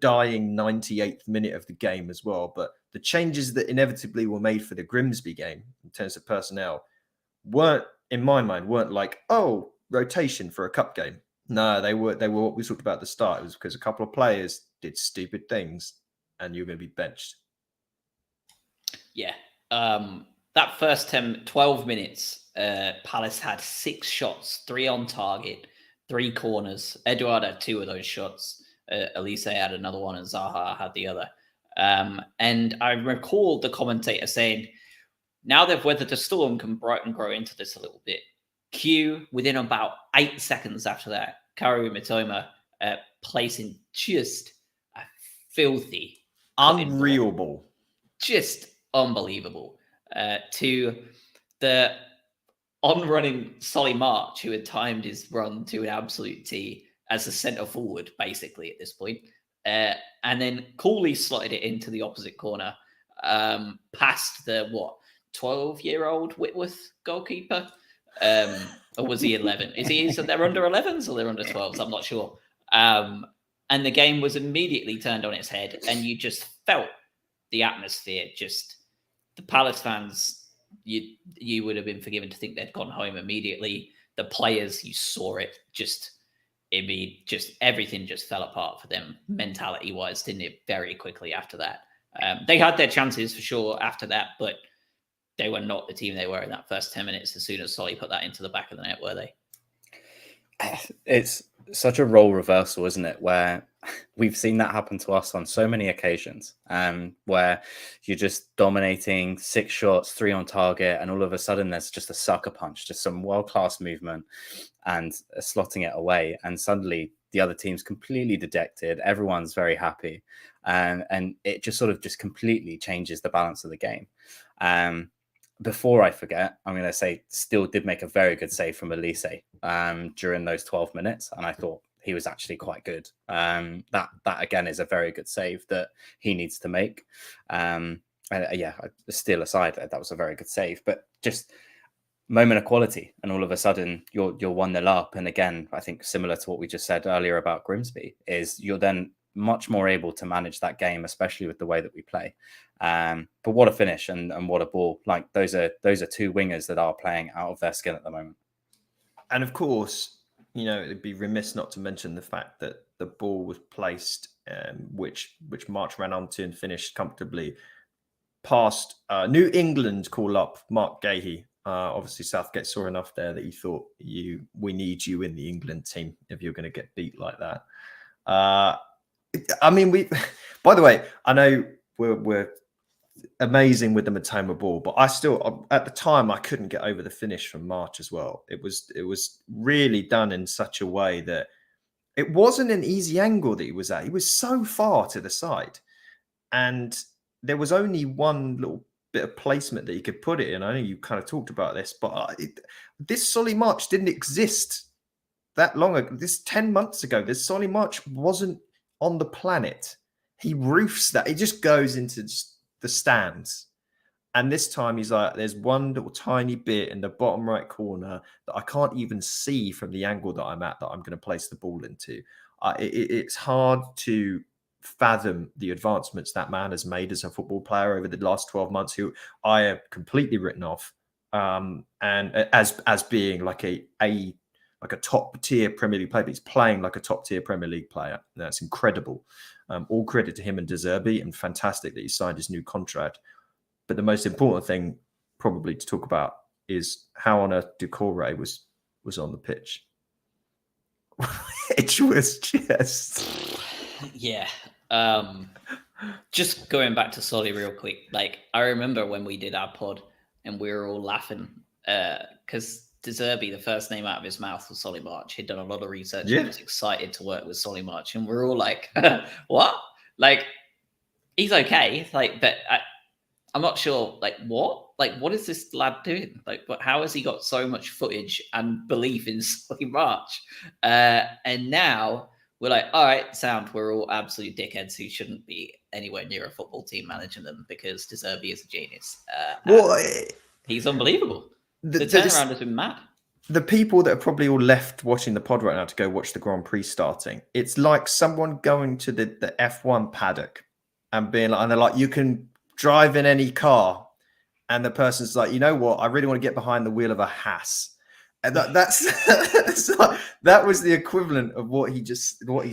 dying 98th minute of the game as well. But the changes that inevitably were made for the Grimsby game in terms of personnel weren't, in my mind, like, oh, rotation for a cup game. No, they were what we talked about at the start. It was because a couple of players did stupid things and you're going to be benched. Yeah. That first 12 minutes, Palace had 6 shots, 3 on target, 3 corners. Edouard had 2 of those shots. Elise had another one and Zaha had the other. And I recall the commentator saying, now they've weathered the storm, can Brighton grow into this a little bit? Q, within about 8 seconds after that, Karu Mitoma placing just a filthy, unreal ball. Just unbelievable. To the on-running Solly March, who had timed his run to an absolute T as a centre forward, basically, at this point. And then coolly slotted it into the opposite corner, past the, 12-year-old Whitworth goalkeeper? Or was he 11? Is they're under 11s or they're under 12s? I'm not sure. and the game was immediately turned on its head, and you just felt the atmosphere. Just the Palace fans, you would have been forgiven to think they'd gone home immediately. The players, you saw it. Just everything just fell apart for them mentality wise, didn't it? Very quickly after that, they had their chances for sure after that, but they were not the team they were in that first 10 minutes. As soon as Solly put that into the back of the net, were they? It's such a role reversal, isn't it? Where we've seen that happen to us on so many occasions, where you're just dominating 6 shots, 3 on target, and all of a sudden there's just a sucker punch, just some world-class movement and slotting it away. And suddenly the other team's completely dejected. Everyone's very happy. And it just sort of just completely changes the balance of the game. Before I forget, I'm going to say Steele did make a very good save from Elise during those 12 minutes. And I thought he was actually quite good. That again is a very good save that he needs to make. Steele aside, that was a very good save. But just moment of quality, and all of a sudden you're 1-0 up. And again, I think similar to what we just said earlier about Grimsby, is you're then much more able to manage that game, especially with the way that we play. But what a finish and what a ball. Like those are 2 wingers that are playing out of their skin at the moment. And of course, it'd be remiss not to mention the fact that the ball was placed, which March ran onto and finished comfortably past New England call up Mark Gahey. Obviously, Southgate saw enough there that he thought, we need you in the England team if you're going to get beat like that. I mean, by the way, I know we're amazing with the Matoma ball, but I still, at the time, I couldn't get over the finish from March as well. It was really done in such a way that it wasn't an easy angle that he was at. He was so far to the side, and there was only one little bit of placement that you could put it in. I know you kind of talked about this, but this Solly March didn't exist that long ago. This 10 months ago, this Solly March wasn't on the planet. He roofs that. It just goes into the stands. And this time he's like, there's one little tiny bit in the bottom right corner that I can't even see from the angle that I'm at that I'm going to place the ball into. It's hard to fathom the advancements that man has made as a football player over the last 12 months, who I have completely written off and as being like a top tier Premier League player. But he's playing like a top tier Premier League player. That's incredible. All credit to him and De Zerbi, and fantastic that he signed his new contract. But the most important thing probably to talk about is how on earth Doucouré was on the pitch. It was just... Yeah. Just going back to Solly real quick. Like, I remember when we did our pod and we were all laughing because De Zerbi, the first name out of his mouth was Solly March. He'd done a lot of research. Yeah. He was excited to work with Solly March. And we're all like, what? Like, he's okay. Like, but I'm not sure, like, what? Like, what is this lad doing? Like, how has he got so much footage and belief in Solly March? And now we're like, all right, sound. We're all absolute dickheads who shouldn't be anywhere near a football team managing them because De Zerbi is a genius. He's unbelievable. The turnaround has been mad. The people that are probably all left watching the pod right now to go watch the Grand Prix starting, it's like someone going to the F1 paddock and being like, and they're like, you can drive in any car. And the person's like, you know what? I really want to get behind the wheel of a Haas. And that was the equivalent of what he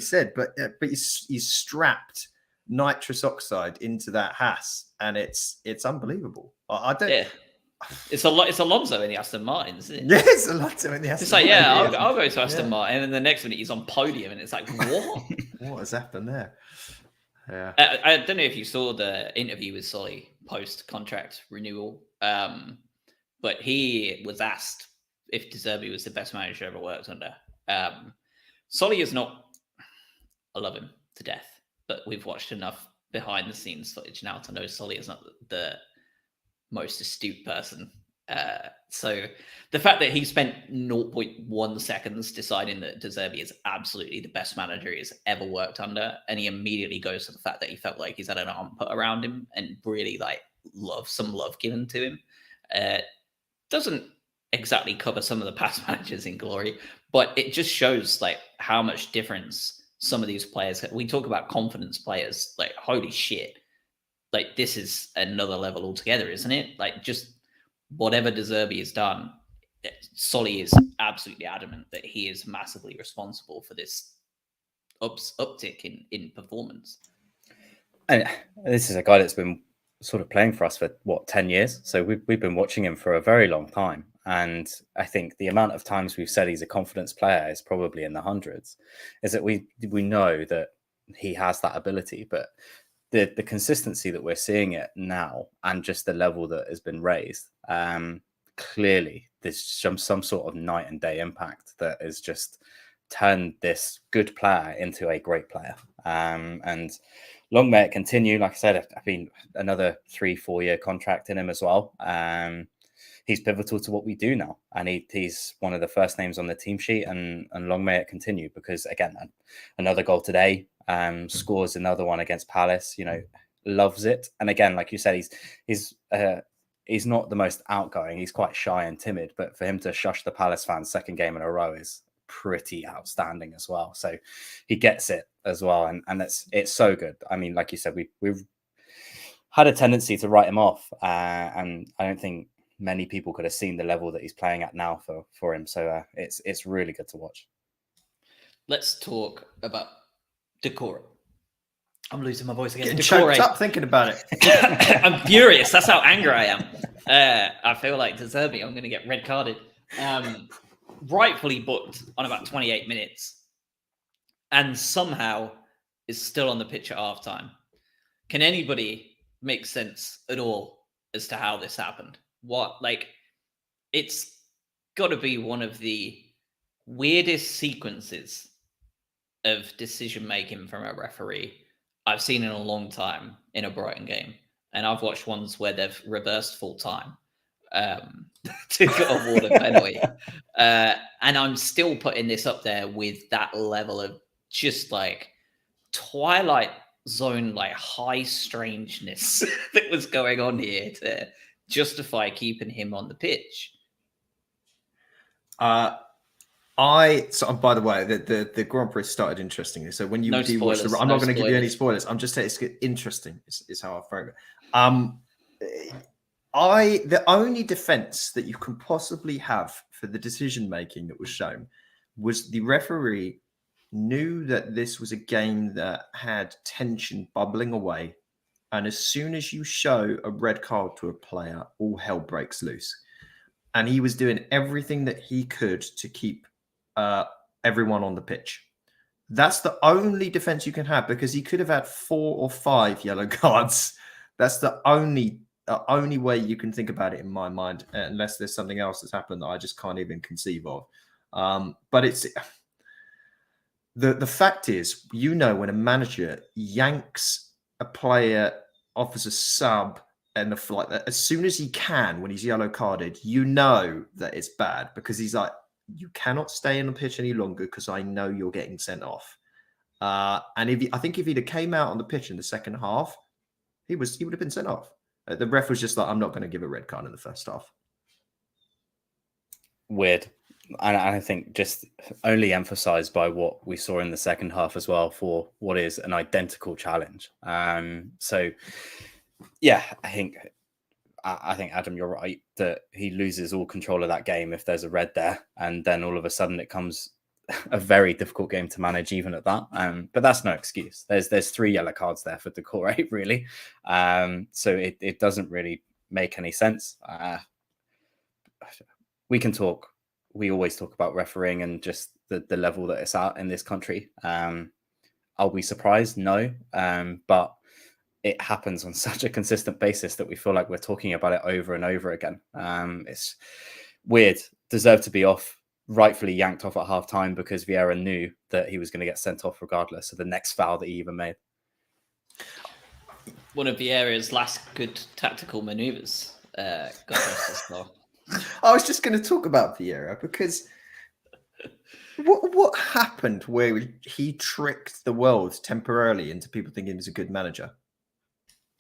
said. But he's strapped nitrous oxide into that Haas, and it's unbelievable. I don't. Yeah. It's Alonso in the Aston Martin, isn't it? Yeah, it's Alonso in the Aston Martin. It's like, yeah, I'll go to Aston Martin, and the next minute he's on podium, and it's like, what? What has happened there? Yeah. I don't know if you saw the interview with Solly post-contract renewal, but he was asked if De Zerbi was the best manager ever worked under. Solly is not... I love him to death, but we've watched enough behind-the-scenes footage now to know Solly is not the most astute person. So the fact that he spent 0.1 seconds deciding that De Zerbi is absolutely the best manager he's ever worked under, and he immediately goes to the fact that he felt like he's had an arm put around him and really like some love given to him, doesn't exactly cover some of the past managers in glory, but it just shows like how much difference some of these players. We talk about confidence players, like holy shit, like this is another level altogether, isn't it? Like just whatever De Zerbi has done, Solly is absolutely adamant that he is massively responsible for this uptick in performance. And this is a guy that's been sort of playing for us for 10 years. So we've been watching him for a very long time. And I think the amount of times we've said he's a confidence player is probably in the hundreds. Is that we know that he has that ability, but the consistency that we're seeing it now and just the level that has been raised, clearly there's some sort of night and day impact that has just turned this good player into a great player. And long may it continue. Like I said, I mean, another 3-4 year contract in him as well. He's pivotal to what we do now, and he's one of the first names on the team sheet. And long may it continue, because again, another goal today, scores another one against Palace. You know, loves it. And again, like you said, he's not the most outgoing. He's quite shy and timid, but for him to shush the Palace fans second game in a row is pretty outstanding as well. So he gets it as well, and it's so good. I mean, like you said, we've had a tendency to write him off, and I don't think many people could have seen the level that he's playing at now for him. So it's really good to watch. Let's talk about Decore. I'm losing my voice again. Getting choked up thinking about it. I'm furious. That's how angry I am. I feel like De Zerbi, I'm going to get red carded. Rightfully booked on about 28 minutes, and somehow is still on the pitch at halftime. Can anybody make sense at all as to how this happened? It's got to be one of the weirdest sequences of decision making from a referee I've seen in a long time in a Brighton game. And I've watched ones where they've reversed full time to award a penalty. And I'm still putting this up there with that level of just like Twilight Zone, like high strangeness that was going on here to justify keeping him on the pitch. By the way, the Grand Prix started interestingly. So when you do watch I'm not going to give you any spoilers. I'm just saying it's interesting. Is how I frame it. The only defense that you can possibly have for the decision making that was shown was the referee knew that this was a game that had tension bubbling away. And as soon as you show a red card to a player, all hell breaks loose. And he was doing everything that he could to keep everyone on the pitch. That's the only defense you can have, because he could have had 4 or 5 yellow cards. That's the only way you can think about it in my mind, unless there's something else that's happened that I just can't even conceive of. But it's the fact is, when a manager yanks a player, offers a sub, and the like that, as soon as he can, when he's yellow carded, that it's bad, because he's like, you cannot stay in the pitch any longer because I know you're getting sent off. And I think if he'd have came out on the pitch in the second half, he would have been sent off. The ref was just like, I'm not going to give a red card in the first half. Weird. And I think just only emphasized by what we saw in the second half as well, for what is an identical challenge. So, yeah, I think Adam, you're right that he loses all control of that game if there's a red there, and then all of a sudden it comes a very difficult game to manage even at that. But that's no excuse. There's 3 yellow cards there for Decore, really. So it doesn't really make any sense. We always talk about refereeing and just the level that it's at in this country. Are we surprised? No. But it happens on such a consistent basis that we feel like we're talking about it over and over again. It's weird. Deserved to be off, rightfully yanked off at half time because Vieira knew that he was going to get sent off regardless of the next foul that he even made. One of Vieira's last good tactical manoeuvres. I was just going to talk about Vieira, because what happened where he tricked the world temporarily into people thinking he was a good manager?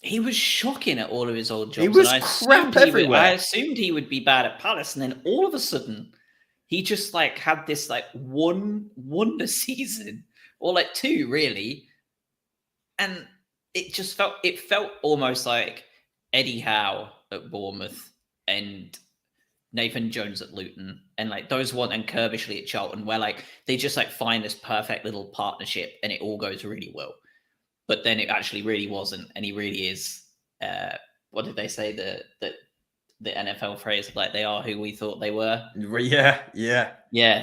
He was shocking at all of his old jobs. He was crap everywhere. I assumed he would be bad at Palace, and then all of a sudden, he just had this one wonder season or like 2 really. And it felt almost like Eddie Howe at Bournemouth and Nathan Jones at Luton, and like those one and Kirbishley at Charlton, where like they just like find this perfect little partnership and it all goes really well. But then it actually really wasn't, and he really is. What did they say? The NFL phrase, like they are who we thought they were. Yeah.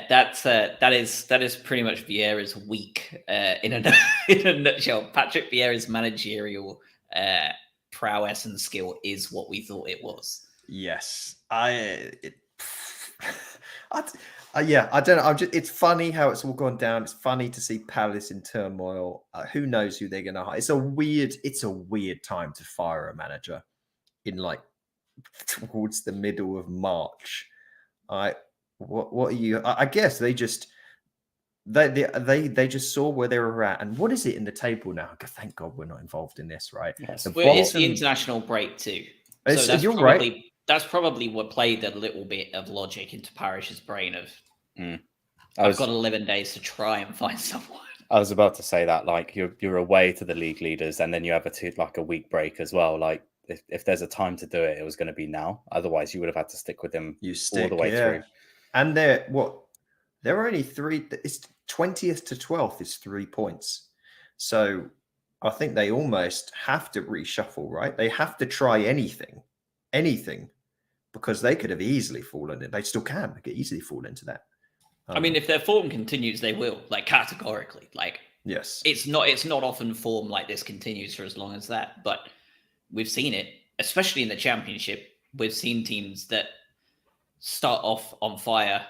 That is pretty much Vieira's week in a nutshell. Patrick Vieira's managerial prowess and skill is what we thought it was. Yes, I don't know. It's funny how it's all gone down. It's funny to see Palace in turmoil. Who knows who they're going to hire? It's a weird time to fire a manager in like towards the middle of March. What are you? I guess they just just saw where they were at, and what is it in the table now? Thank God we're not involved in this, right? Yes. It's the international break too. So you're right. That's probably what played a little bit of logic into Parish's brain of I've got 11 days to try and find someone. I was about to say that, like you're away to the league leaders, and then you have a week break as well. Like if there's a time to do it, it was going to be now. Otherwise, you would have had to stick with them all the way through. And they're only 3. It's 20th to 12th is 3 points. So I think they almost have to reshuffle, right? They have to try anything, because they could have easily fallen in. They still can. They could easily fall into that. I mean, if their form continues, they will. Like categorically, like yes, it's not often form like this continues for as long as that. But we've seen it, especially in the Championship. We've seen teams that start off on fire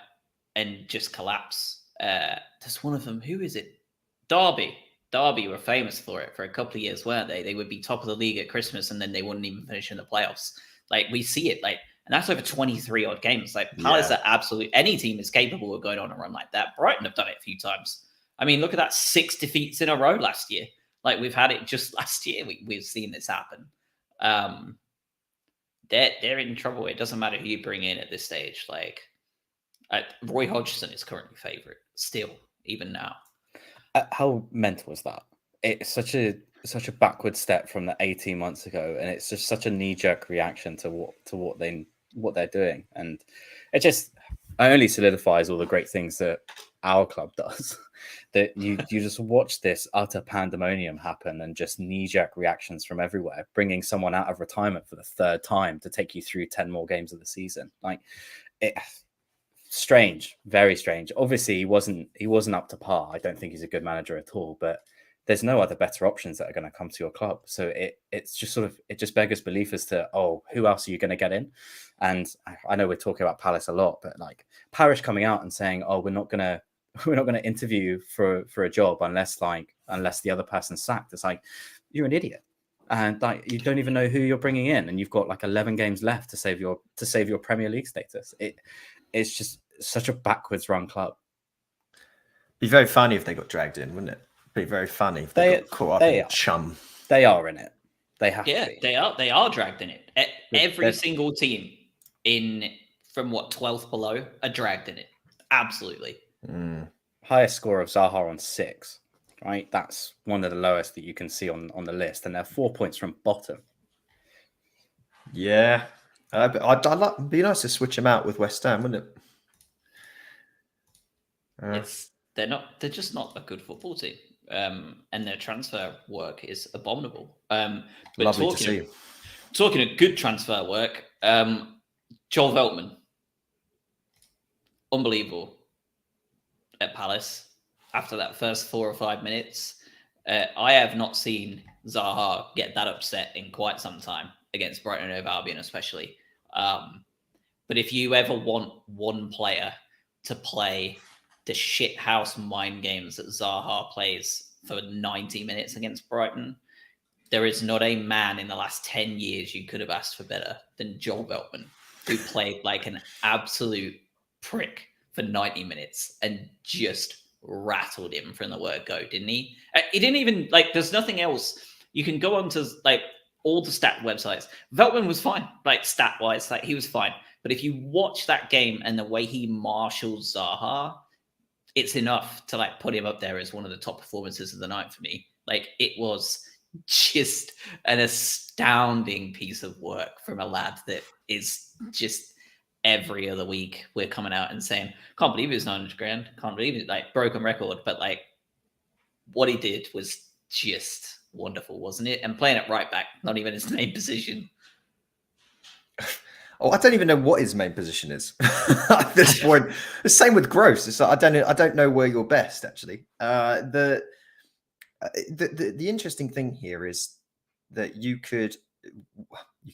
and just collapse. There's one of them. Who is it? Derby. Derby were famous for it for a couple of years, weren't they? They would be top of the league at Christmas and then they wouldn't even finish in the playoffs. Like we see it, like, and that's over 23 odd games. Like Palace are absolutely, any team is capable of going on a run like that. Brighton have done it a few times. I mean, look at that 6 defeats in a row last year. Like we've had it just last year. We've seen this happen. They're in trouble. It doesn't matter who you bring in at this stage. Like Roy Hodgson is currently favourite still, even now. How mental is that? It's such a backward step from the 18 months ago, and it's just such a knee-jerk reaction to what they're doing, and it only solidifies all the great things that our club does. That you just watch this utter pandemonium happen, and just knee-jerk reactions from everywhere, bringing someone out of retirement for the 3rd time to take you through 10 more games of the season. Like it. Strange, very strange. Obviously, he wasn't up to par. I don't think he's a good manager at all. But there's no other better options that are going to come to your club. So it's just it just beggars belief as to, who else are you going to get in? And I know we're talking about Palace a lot, but like Parish coming out and saying, we're not going to interview for a job unless the other person's sacked. It's like, you're an idiot. And like you don't even know who you're bringing in, and you've got like 11 games left to save your Premier League status. It's just such a backwards run club. Be very funny if they got dragged in, wouldn't it? Be very funny if they got caught up in chum. They are in it. They have to be. They are dragged in it. Every single team from 12th below are dragged in it. Absolutely. Highest score of Zaha on 6, right? That's one of the lowest that you can see on the list, and they're 4 points from bottom. Yeah. It'd be nice to switch them out with West Ham, wouldn't it? They're just not a good football team. And their transfer work is abominable. But lovely to see. Talking of good transfer work, Joel Veltman, unbelievable at Palace after that first 4 or 5 minutes. I have not seen Zaha get that upset in quite some time against Brighton and Hove Albion, especially. But if you ever want one player to play the shithouse mind games that Zaha plays for 90 minutes against Brighton, there is not a man in the last 10 years you could have asked for better than Joel Veltman, who played like an absolute prick for 90 minutes and just rattled him from the word go, didn't he? He didn't even, there's nothing else. You can go on to, all the stat websites. Veltman was fine, stat-wise, he was fine. But if you watch that game and the way he marshals Zaha, it's enough to like put him up there as one of the top performances of the night for me. Like it was just an astounding piece of work from a lad that is just every other week we're coming out and saying, can't believe it was 900 grand, can't believe it, like broken record. But like what he did was just wonderful, wasn't it? And playing it right back, not even his main position. Oh, I don't even know what his main position is at this point. The same with Gross. It's like, I don't know where you're best actually. The interesting thing here is that you can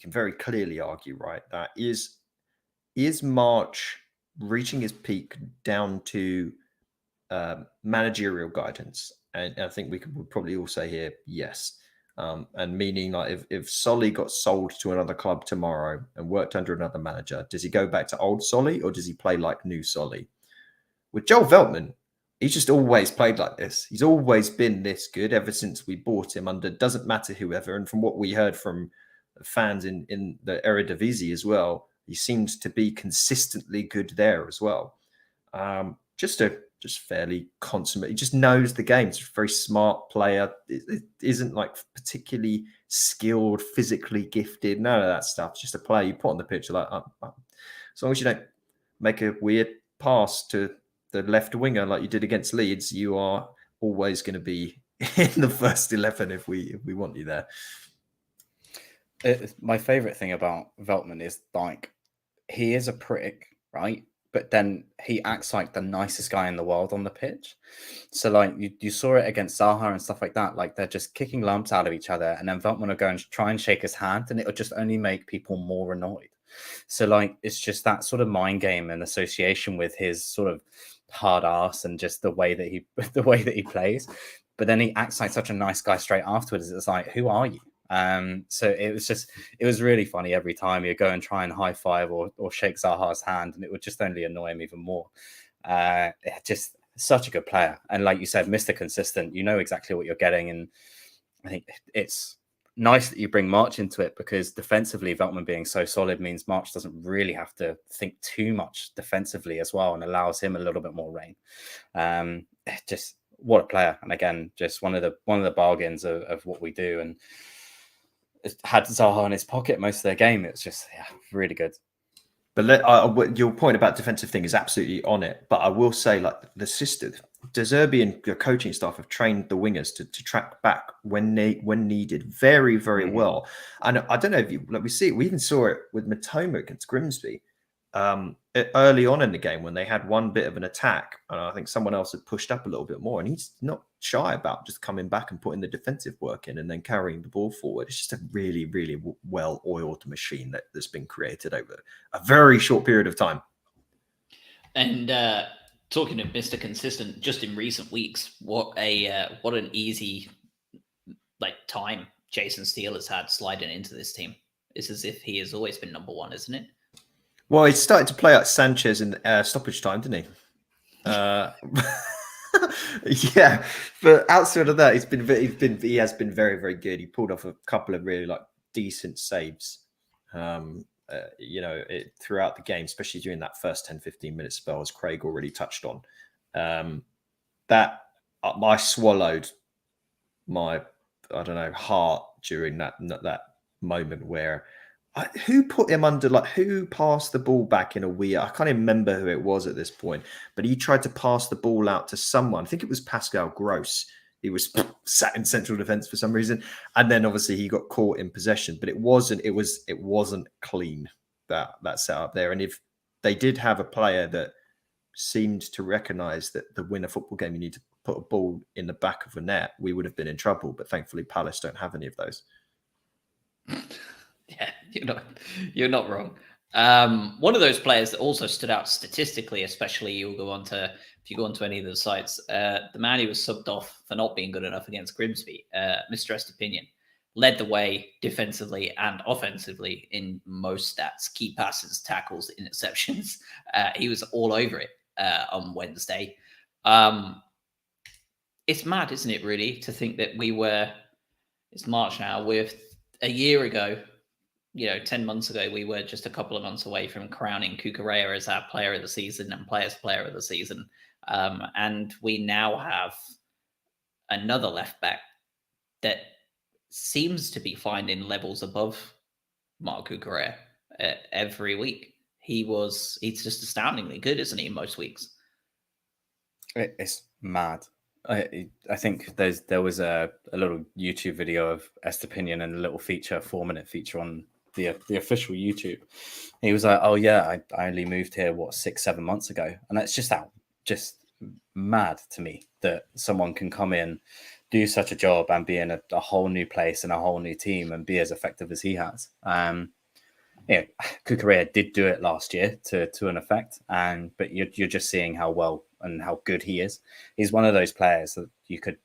very clearly argue, right, that is March reaching his peak down to managerial guidance, and I think we would probably all say here yes. And meaning like if Solly got sold to another club tomorrow and worked under another manager, does he go back to old Solly or does he play like new Solly? With Joel Veltman, he's just always played like this. He's always been this good ever since we bought him under, doesn't matter whoever. And from what we heard from fans in the Eredivisie as well, he seems to be consistently good there as well. Just fairly consummate. He just knows the game. He's a very smart player. It isn't like particularly skilled, physically gifted. None of that stuff. It's just a player you put on the pitch. Like as long as you don't make a weird pass to the left winger like you did against Leeds, you are always going to be in the first 11 if we want you there. My favorite thing about Veltman is like he is a prick, right? But then he acts like the nicest guy in the world on the pitch. So like you saw it against Zaha and stuff like that. Like they're just kicking lumps out of each other, and then Veltman will go and try and shake his hand, and it'll just only make people more annoyed. So like it's just that sort of mind game and association with his sort of hard ass and just the way that he plays. But then he acts like such a nice guy straight afterwards. It's like, who are you? So it was really funny every time you go and try and high five or shake Zaha's hand, and it would just only annoy him even more. Just such a good player. And like you said, Mr. Consistent, you know exactly what you're getting. And I think it's nice that you bring March into it, because defensively, Veltman being so solid means March doesn't really have to think too much defensively as well, and allows him a little bit more reign. Just what a player. And again, just one of the bargains of what we do. And had Zaha in his pocket most of their game. It's just really good. But your point about defensive thing is absolutely on it. But I will say, like the system, De Zerbi and the coaching staff have trained the wingers to track back when needed very, very well. And I don't know if we even saw it with Matoma against Grimsby early on in the game when they had one bit of an attack, and I think someone else had pushed up a little bit more, and he's not shy about just coming back and putting the defensive work in and then carrying the ball forward. It's just a really, really well-oiled machine that's been created over a very short period of time. And talking of Mr. Consistent, just in recent weeks, what an easy time Jason Steele has had sliding into this team. It's as if he has always been number one, isn't it? Well, he started to play like Sanchez in stoppage time, didn't he? Yeah, but outside of that, he has been very, very good. He pulled off a couple of really decent saves, throughout the game, especially during that first 10-15 minute spell, as Craig already touched on. I swallowed my heart during that moment where. Who put him under? Who passed the ball back in a weird? I can't even remember who it was at this point, but he tried to pass the ball out to someone. I think it was Pascal Gross. He was sat in central defence for some reason, and then obviously he got caught in possession. But it wasn't clean, that setup there. And if they did have a player that seemed to recognise that to win a football game, you need to put a ball in the back of a net, we would have been in trouble. But thankfully, Palace don't have any of those. Yeah, you're not wrong. One of those players that also stood out statistically, especially if you go onto any of the sites, the man who was subbed off for not being good enough against Grimsby, Mr. Estepinian, led the way defensively and offensively in most stats: key passes, tackles, interceptions. He was all over it on Wednesday. It's mad, isn't it, really, to think that it's March now, with a year ago, 10 months ago, we were just a couple of months away from crowning Cucurella as our player of the season and Players Player of the season. And we now have another left back that seems to be finding levels above Marc Cucurella every week. He's just astoundingly good, isn't he, in most weeks? It's mad. I think there was a little YouTube video of Estepinian and a little feature, 4-minute feature on the official YouTube. He was like, "Oh yeah, I only moved here 6-7 months ago," and that's just mad to me that someone can come in, do such a job, and be in a whole new place and a whole new team and be as effective as he has. Cucurella did do it last year to an effect, but you're just seeing how well and how good he is. He's one of those players that you could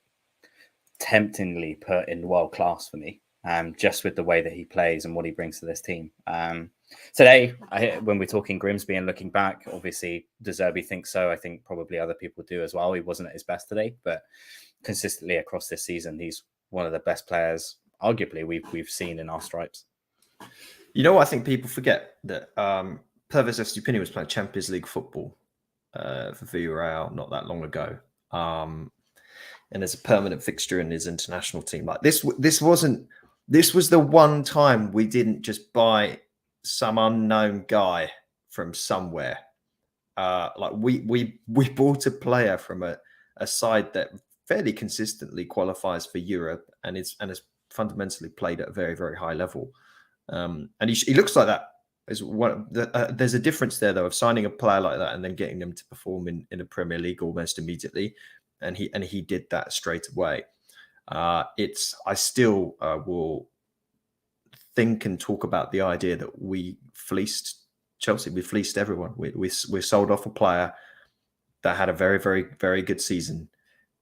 temptingly put in world class for me, just with the way that he plays and what he brings to this team. Today, when we're talking Grimsby and looking back, obviously De Zerbi thinks so. I think probably other people do as well. He wasn't at his best today, but consistently across this season, he's one of the best players, arguably, we've seen in our stripes. You know what I think people forget? That Pervez Estupinian was playing Champions League football for Villarreal not that long ago. And as a permanent fixture in his international team. Like this was the one time we didn't just buy some unknown guy from somewhere. Like we bought a player from a side that fairly consistently qualifies for Europe and has fundamentally played at a very, very high level. And he looks like that. There's a difference there, though, of signing a player like that and then getting them to perform in the Premier League almost immediately. And he did that straight away. I still will think and talk about the idea that we fleeced Chelsea. We fleeced everyone. We sold off a player that had a very, very, very good season,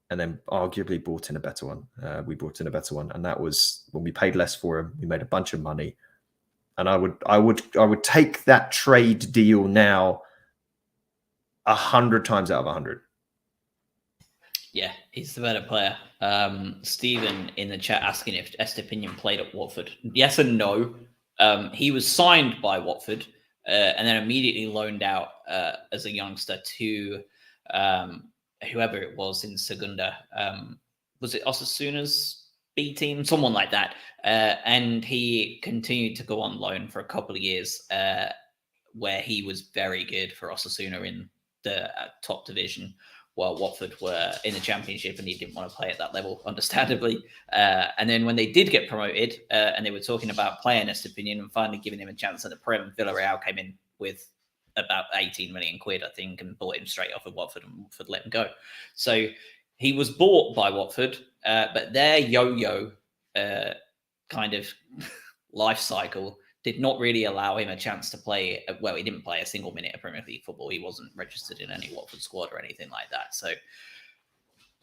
and then arguably brought in a better one. We brought in a better one, and that was when we paid less for him. We made a bunch of money, and I would take that trade deal now 100 times out of 100. Yeah, he's the better player. Stephen in the chat asking if Estepinian played at Watford. Yes and no. He was signed by Watford and then immediately loaned out as a youngster to whoever it was in Segunda. Was it Osasuna's B team? Someone like that. And he continued to go on loan for a couple of years where he was very good for Osasuna in the top division, while Watford were in the Championship and he didn't want to play at that level, understandably. And then when they did get promoted and they were talking about playing Estepinian and finally giving him a chance at the Prem, Villarreal came in with about 18 million quid, I think, and bought him straight off of Watford, and Watford let him go. So he was bought by Watford, but their yo-yo kind of life cycle did not really allow him a chance to play. Well, he didn't play a single minute of Premier League football. He wasn't registered in any Watford squad or anything like that. So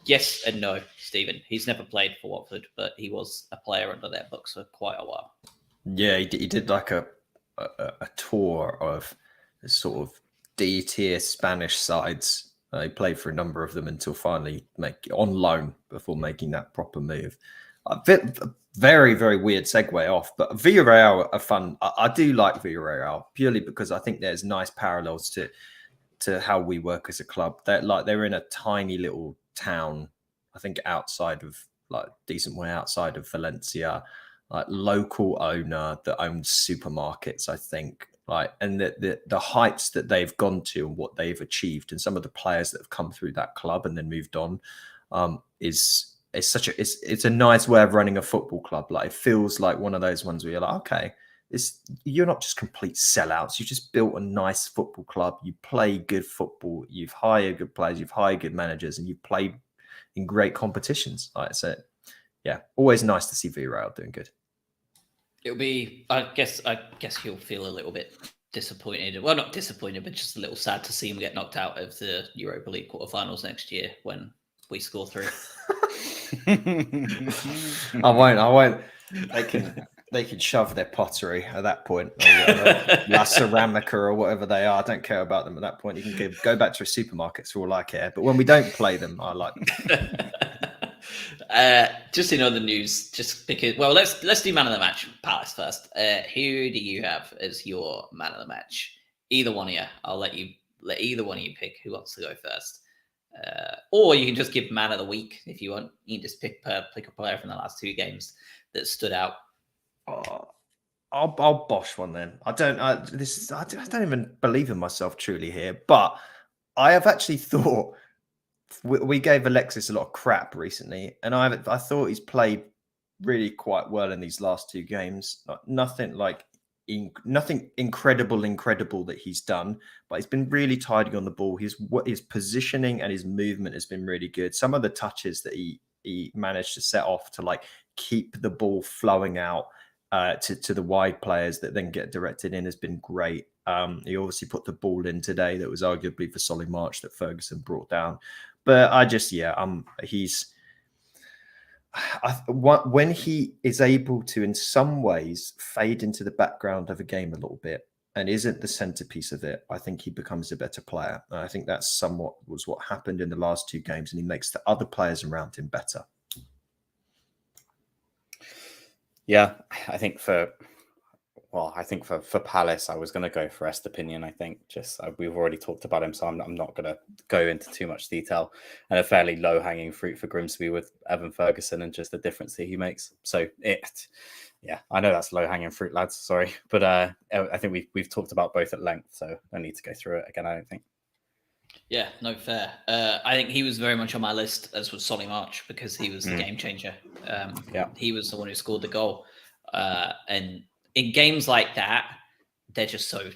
yes and no, Stephen. He's never played for Watford, but he was a player under their books for quite a while. Yeah, he did like a tour of sort of D-tier Spanish sides. He played for a number of them until finally on loan before making that proper move. Very, very weird segue off, but Villarreal are fun. I do like Villarreal purely because I think there's nice parallels to how we work as a club. They're in a tiny little town, I think outside of decent way outside of Valencia, like local owner that owns supermarkets, I think. And the heights that they've gone to and what they've achieved, and some of the players that have come through that club and then moved on, it's a nice way of running a football club. Like it feels like one of those ones where you're like, okay, you're not just complete sellouts. You just built a nice football club. You play good football. You've hired good players. You've hired good managers, and you play in great competitions. So, yeah, always nice to see Villarreal doing good. It'll be, I guess he'll feel a little bit disappointed. Well, not disappointed, but just a little sad to see him get knocked out of the Europa League quarterfinals next year when we score 3. I won't. They can shove their pottery at that point, or La Ceramica or whatever they are. I don't care about them at that point. You can go back to a supermarket for all I care. But when we don't play them, I like them. Just in other news, just because, well, let's do man of the match, Palace first. Who do you have as your man of the match? Either one of you. I'll let either one of you pick who wants to go first. Or you can just give man of the week if you want. You can just pick a player from the last 2 games that stood out. I'll bosh one then. I don't even believe in myself truly here, but I have actually thought we gave Alexis a lot of crap recently, and I thought he's played really quite well in these last 2 games. Nothing incredible that he's done, but he's been really tidy on the ball. His positioning and his movement has been really good. Some of the touches that he managed to set off to like keep the ball flowing out to the wide players that then get directed in has been great. He obviously put the ball in today that was arguably for Solly March that Ferguson brought down. But when he is able to, in some ways, fade into the background of a game a little bit and isn't the centerpiece of it, I think he becomes a better player. And I think that's somewhat was what happened in the last 2 games, and he makes the other players around him better. Yeah, I think for Palace, I was going to go for Estepinian. I think we've already talked about him, so I'm not going to go into too much detail. And a fairly low-hanging fruit for Grimsby with Evan Ferguson and just the difference that he makes. So I know that's low-hanging fruit, lads. Sorry, but I think we've talked about both at length, so no need to go through it again. I don't think. Yeah, no, fair. I think he was very much on my list, as was Solly March, because he was the game changer. He was the one who scored the goal. And in games like that, they're just so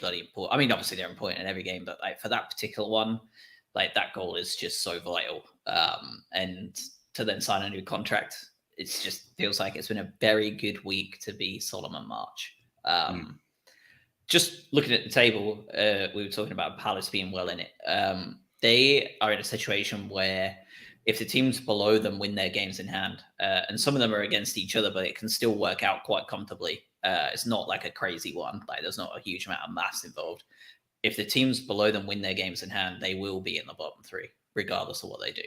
bloody important. I mean, obviously they're important in every game, but like for that particular one, like that goal is just so vital. And to then sign a new contract, it just feels like it's been a very good week to be Solomon March. Just looking at the table, we were talking about Palace being well in it. They are in a situation where if the teams below them win their games in hand, and some of them are against each other, but it can still work out quite comfortably. It's not like a crazy one. Like there's not a huge amount of mass involved. If the teams below them win their games in hand, they will be in the bottom 3, regardless of what they do,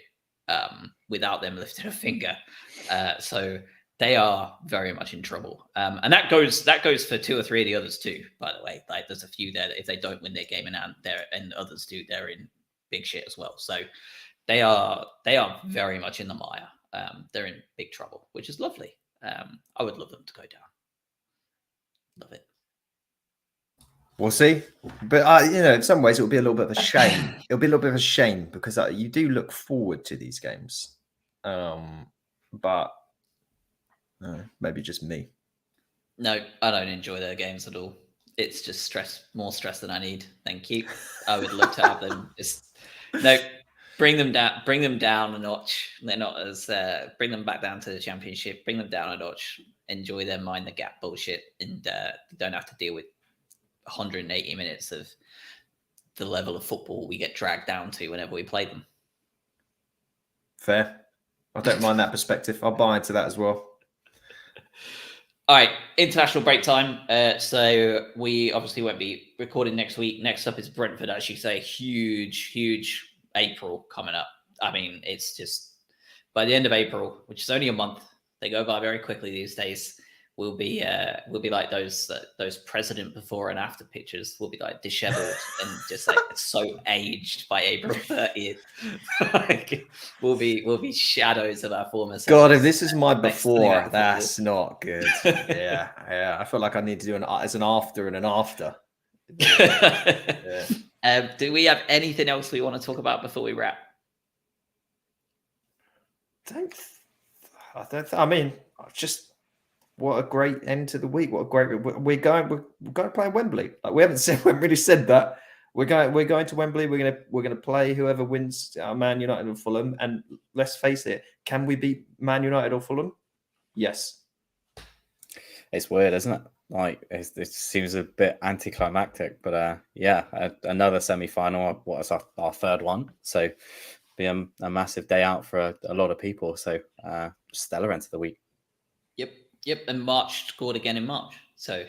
without them lifting a finger. So they are very much in trouble. And that goes for 2 or 3 of the others too, by the way. Like there's a few there that if they don't win their game in hand, and others do, they're in big shit as well. So they are very much in the mire. They're in big trouble, which is lovely. I would love them to go down. Love it. We'll see. But, in some ways, it'll be a little bit of a shame. It'll be a little bit of a shame because you do look forward to these games. But maybe just me. No, I don't enjoy their games at all. It's just more stress than I need. Thank you. I would love to have them. Bring them down a notch. They're not as bring them back down to the championship. Bring them down a notch. Enjoy their mind the gap bullshit, and don't have to deal with 180 minutes of the level of football we get dragged down to whenever we play them. Fair. I don't mind that perspective. I'll buy into that as well. All right, international break time. So we obviously won't be recording next week. Next up is Brentford, as you say, huge April coming up. I mean, it's just by the end of April, which is only a month. They go by very quickly these days. We'll be like those president before and after pictures. We'll be like disheveled and just like so aged by April 30th. Like, we'll be shadows of our former selves. God, if this is my before, that's not good. Yeah. I feel like I need to do an after and an after. Yeah. Do we have anything else we want to talk about before we wrap? I mean, just. What a great end to the week! What a great we're going to play Wembley. Like we haven't really said that. We're going to Wembley. We're going to play whoever wins Man United or Fulham. And let's face it, can we beat Man United or Fulham? Yes. It's weird, isn't it? Like it seems a bit anticlimactic, but another semi-final. What is our third one? So be a massive day out for a lot of people. So stellar end to the week. Yep, and March scored again in March. So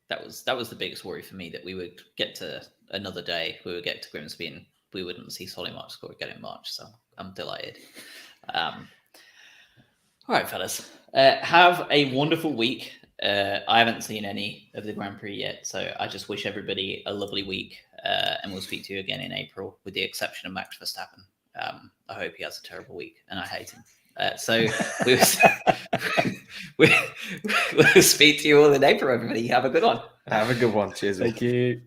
that was the biggest worry for me, that we would get to another day, we would get to Grimsby and we wouldn't see Solly March score again in March. So I'm delighted. All right, fellas. Have a wonderful week. I haven't seen any of the Grand Prix yet, so I just wish everybody a lovely week, and we'll speak to you again in April, with the exception of Max Verstappen. I hope he has a terrible week, and I hate him. So we'll speak to you all in April, everybody. Have a good one. Have a good one. Cheers. Thank you.